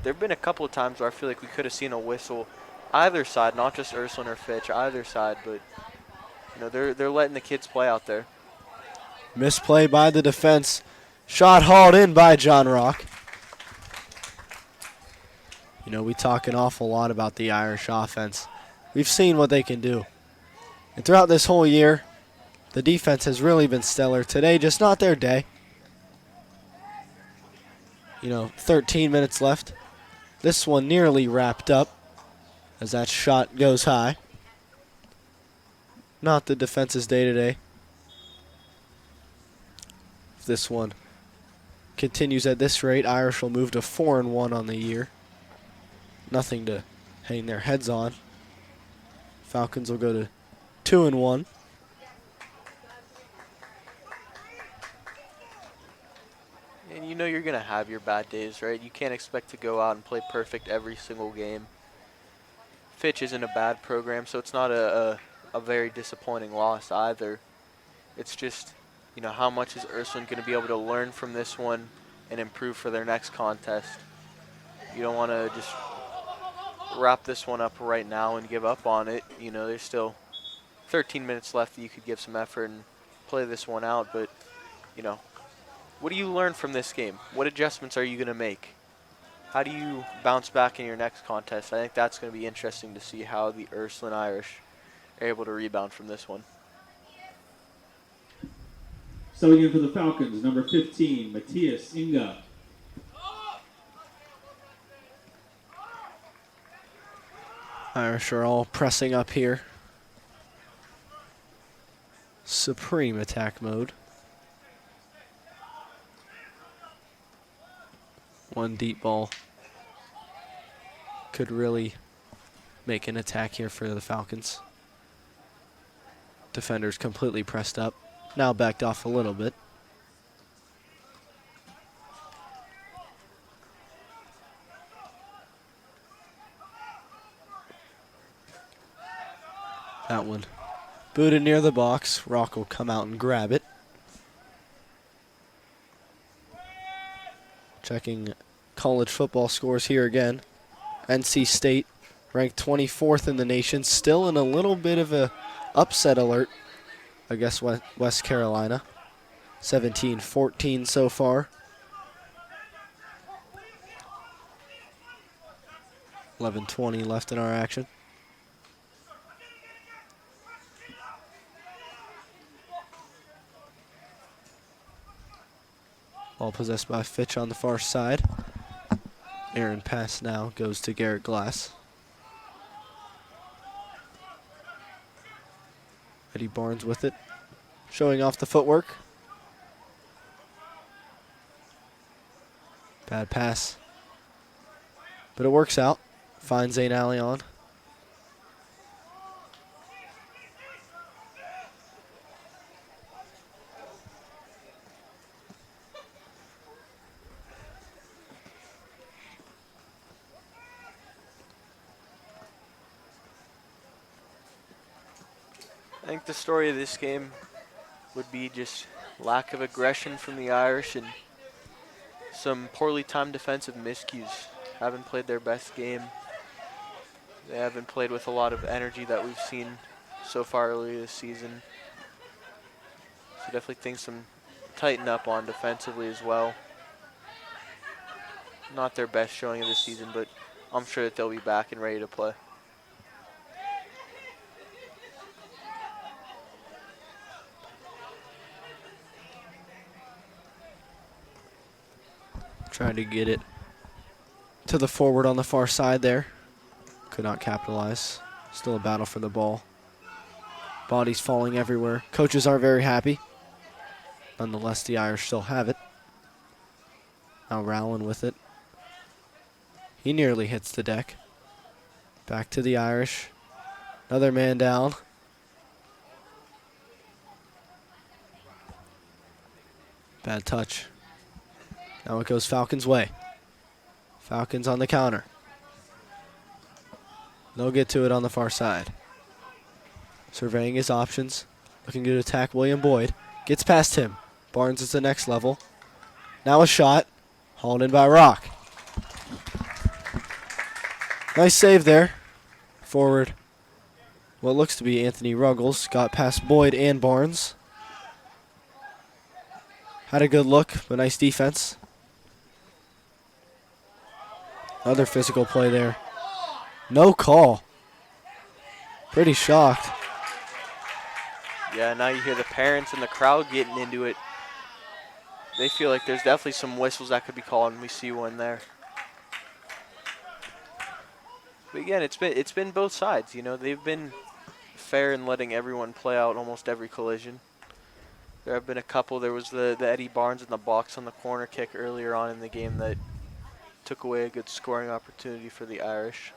there have been a couple of times where I feel like we could have seen a whistle either side, not just Ursuline or Fitch, either side. But, you know, they're letting the kids play out there. Misplay by the defense. Shot hauled in by John Rock. You know, we talk an awful lot about the Irish offense. We've seen what they can do. And throughout this whole year, the defense has really been stellar. Today, just not their day. You know, 13 minutes left. This one nearly wrapped up as that shot goes high. Not the defense's day today. If this one continues at this rate, Irish will move to 4-1 on the year. Nothing to hang their heads on. Falcons will go to 2-1. And you know you're going to have your bad days, right? You can't expect to go out and play perfect every single game. Fitch isn't a bad program, so it's not a very disappointing loss either. It's just, you know, how much is Ursuline going to be able to learn from this one and improve for their next contest? You don't want to just wrap this one up right now and give up on it. You know, there's still 13 minutes left that you could give some effort and play this one out. But, you know, what do you learn from this game? What adjustments are you going to make? How do you bounce back in your next contest? I think that's going to be interesting to see how the Ursuline Irish are able to rebound from this one. Subbing in for the Falcons, number 15, Matthias Inga. Irish are all pressing up here. Supreme attack mode. One deep ball could really make an attack here for the Falcons. Defenders completely pressed up. Now backed off a little bit. That one booted near the box. Rock will come out and grab it. Checking college football scores here again. NC State ranked 24th in the nation. Still in a little bit of a upset alert against West Carolina. 17-14 so far. 11:20 left in our action. Ball possessed by Fitch on the far side. Aaron pass now goes to Garrett Glass. Eddie Barnes with it, showing off the footwork. Bad pass, but it works out. Finds Zane Allion. I think the story of this game would be just lack of aggression from the Irish and some poorly timed defensive miscues. Haven't played their best game. They haven't played with a lot of energy that we've seen so far early this season. So definitely things to tighten up on defensively as well. Not their best showing of the season, but I'm sure that they'll be back and ready to play. Trying to get it to the forward on the far side there. Could not capitalize. Still a battle for the ball. Bodies falling everywhere. Coaches aren't very happy. Nonetheless, the Irish still have it. Now Rowland with it. He nearly hits the deck. Back to the Irish. Another man down. Bad touch. Now it goes Falcons' way. Falcons on the counter. They'll get to it on the far side. Surveying his options. Looking to attack William Boyd. Gets past him. Barnes is the next level. Now a shot. Hauled in by Rock. Nice save there. Forward. What looks to be Anthony Ruggles. Got past Boyd and Barnes. Had a good look, but nice defense. Another physical play there. No call. Pretty shocked. Yeah, now you hear the parents and the crowd getting into it. They feel like there's definitely some whistles that could be called, and we see one there. But again, it's been both sides. You know, they've been fair in letting everyone play out almost every collision. There have been a couple. There was the Eddie Barnes in the box on the corner kick earlier on in the game that took away a good scoring opportunity for the Irish.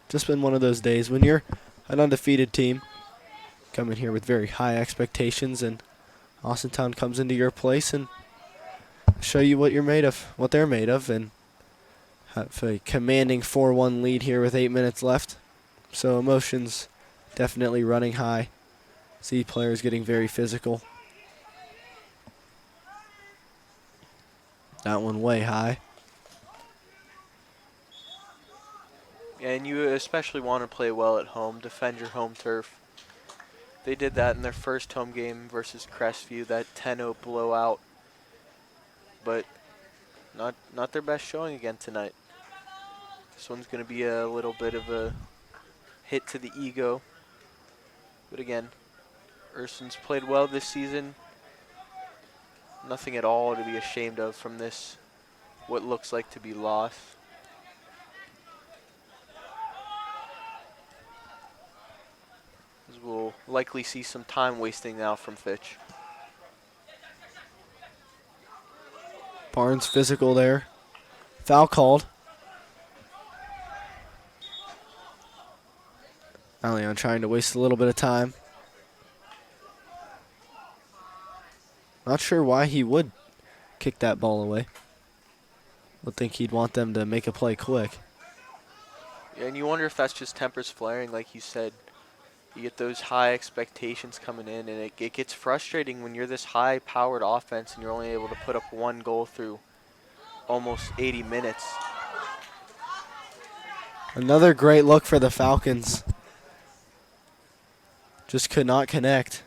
Just been one of those days when you're an undefeated team, coming here with very high expectations, and Austintown comes into your place and show you what you're made of, what they're made of, and have a commanding 4-1 lead here with 8 minutes left. So emotions definitely running high. See players getting very physical. That one way high. And you especially want to play well at home, defend your home turf. They did that in their first home game versus Crestview, that 10-0 blowout. But not their best showing again tonight. This one's going to be a little bit of a hit to the ego. But again, Ursuline's played well this season. Nothing at all to be ashamed of from this, what looks like to be loss. As we'll likely see some time wasting now from Fitch. Barnes physical there. Foul called. Leon trying to waste a little bit of time. Not sure why he would kick that ball away. Would think he'd want them to make a play quick. Yeah, and you wonder if that's just tempers flaring, like you said. You get those high expectations coming in, and it gets frustrating when you're this high-powered offense and you're only able to put up one goal through almost 80 minutes. Another great look for the Falcons. Just could not connect.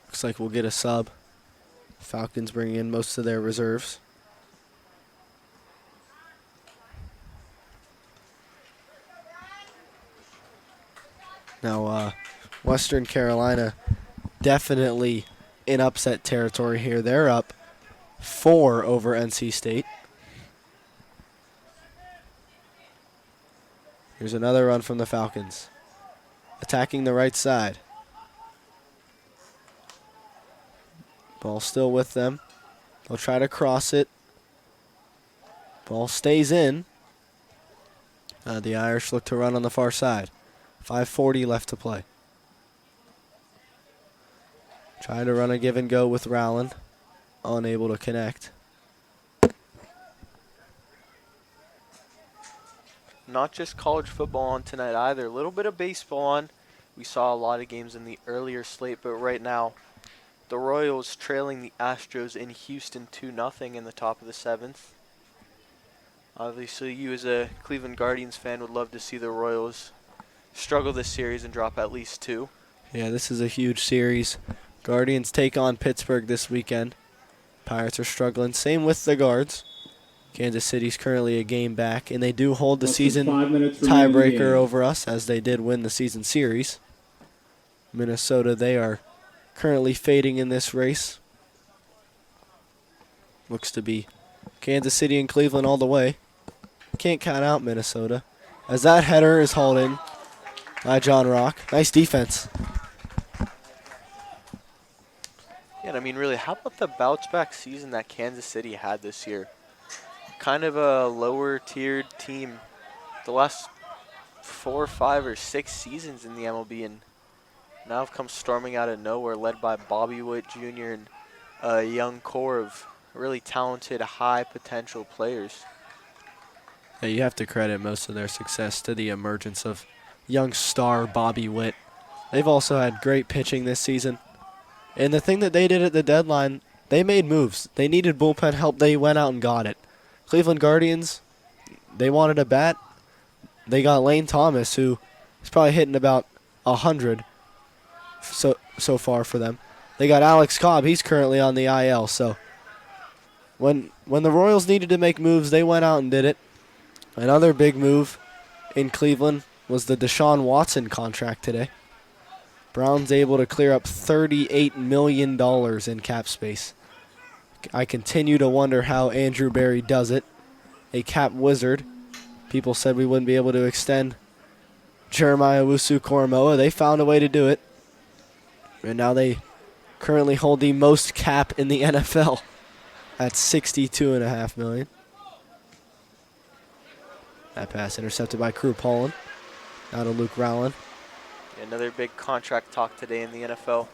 Looks like we'll get a sub. Falcons bringing in most of their reserves. Now, Western Carolina definitely in upset territory here. They're up 4 over NC State. Here's another run from the Falcons. Attacking the right side. Ball still with them. They'll try to cross it. Ball stays in. The Irish look to run on the far side. 5:40 left to play. Trying to run a give and go with Rowland. Unable to connect. Not just college football on tonight either. A little bit of baseball on. We saw a lot of games in the earlier slate, but right now, the Royals trailing the Astros in Houston 2-0 in the top of the 7th. Obviously, you as a Cleveland Guardians fan would love to see the Royals struggle this series and drop at least 2. Yeah, this is a huge series. Guardians take on Pittsburgh this weekend. Pirates are struggling. Same with the Guards. Kansas City's currently a game back, and they do hold the season tiebreaker over us, as they did win the season series. Minnesota, they are currently fading in this race. Looks to be Kansas City and Cleveland all the way. Can't count out Minnesota, as that header is hauled in by John Rock. Nice defense. Yeah, and I mean, really, how about the bounce-back season that Kansas City had this year? Kind of a lower-tiered team the last 4, 5, or 6 seasons in the MLB, and now have come storming out of nowhere, led by Bobby Witt Jr. and a young core of really talented, high-potential players. Yeah, you have to credit most of their success to the emergence of young star Bobby Witt. They've also had great pitching this season. And the thing that they did at the deadline, they made moves. They needed bullpen help. They went out and got it. Cleveland Guardians, they wanted a bat. They got Lane Thomas, who is probably hitting about 100 so far for them. They got Alex Cobb. He's currently on the IL. So when the Royals needed to make moves, they went out and did it. Another big move in Cleveland was the Deshaun Watson contract today. Browns able to clear up $38 million in cap space. I continue to wonder how Andrew Berry does it. A cap wizard. People said we wouldn't be able to extend Jeremiah Owusu-Koramoah. They found a way to do it. And now they currently hold the most cap in the NFL at $62.5 million. That pass intercepted by Crew Paulin. Now to Luke Rowland. Another big contract talk today in the NFL.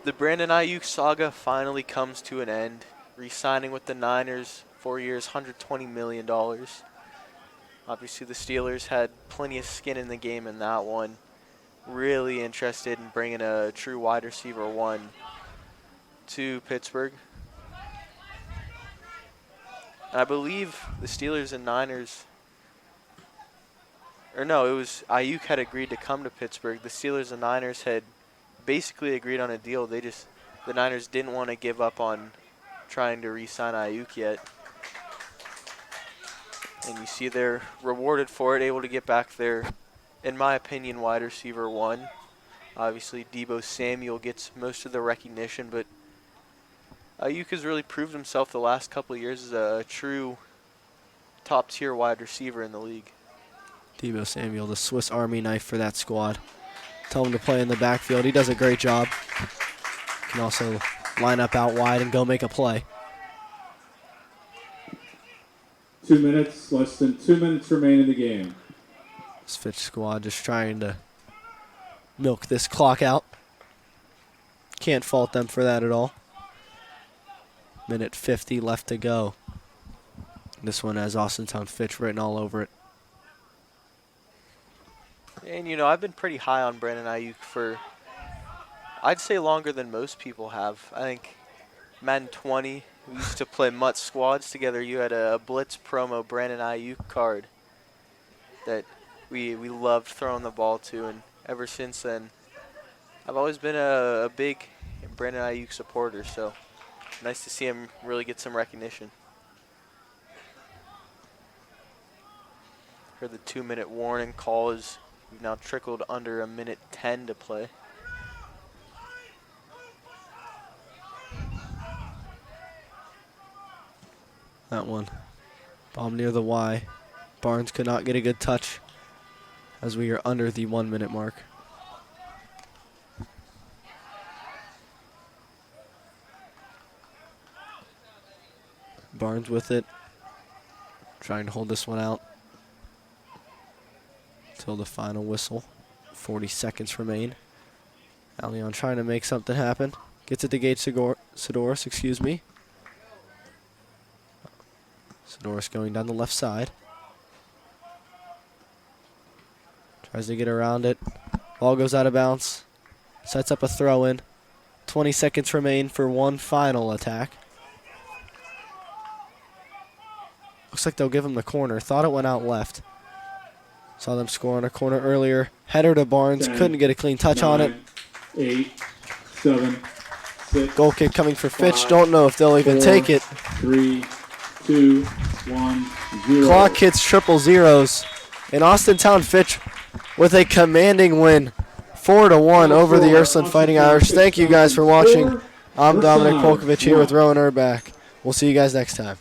The Brandon Ayuk saga finally comes to an end. Re-signing with the Niners, 4 years, $120 million. Obviously, the Steelers had plenty of skin in the game in that one. Really interested in bringing a true wide receiver one to Pittsburgh. I believe the Steelers and Niners, or no, it was Ayuk had agreed to come to Pittsburgh. The Steelers and Niners had basically agreed on a deal. The Niners didn't want to give up on trying to re-sign Ayuk yet. And you see they're rewarded for it, able to get back there, in my opinion, wide receiver one. Obviously, Deebo Samuel gets most of the recognition, but Ayuk has really proved himself the last couple of years as a true top-tier wide receiver in the league. Deebo Samuel, the Swiss Army knife for that squad. Tell him to play in the backfield. He does a great job. Can also line up out wide and go make a play. 2 minutes, less than 2 minutes remain in the game. This Fitch squad just trying to milk this clock out. Can't fault them for that at all. Minute 50 left to go. This one has Austintown Fitch written all over it. And, you know, I've been pretty high on Brandon Ayuk for, I'd say, longer than most people have. I think Madden 20, we used to play Mutt squads together. You had a Blitz promo Brandon Ayuk card that we loved throwing the ball to. And ever since then, I've always been a big Brandon Ayuk supporter. So nice to see him really get some recognition. Heard the 2-minute warning call is we've now trickled under 1:10 to play. That one. Bomb near the Y. Barnes could not get a good touch as we are under the 1 minute mark. Barnes with it. Trying to hold this one out till the final whistle. 40 seconds remain. Allion trying to make something happen. Gets it to Gage Sidoris, excuse me. Sidoris going down the left side. Tries to get around it. Ball goes out of bounds. Sets up a throw in. 20 seconds remain for one final attack. Looks like they'll give him the corner. Thought it went out left. Saw them score on a corner earlier. Header to Barnes. 10, couldn't get a clean touch 9, on it. 8, 7, 6. Goal kick coming for Fitch. 5, Don't know if they'll even 4, take it. 3, 2, 1, 0. Clock hits triple zeros. And Austintown Fitch with a commanding win. 4-1 over the Ursuline Fighting Irish. Thank you guys for watching. I'm Dominic Polkovich here with Rowan Urbach. We'll see you guys next time.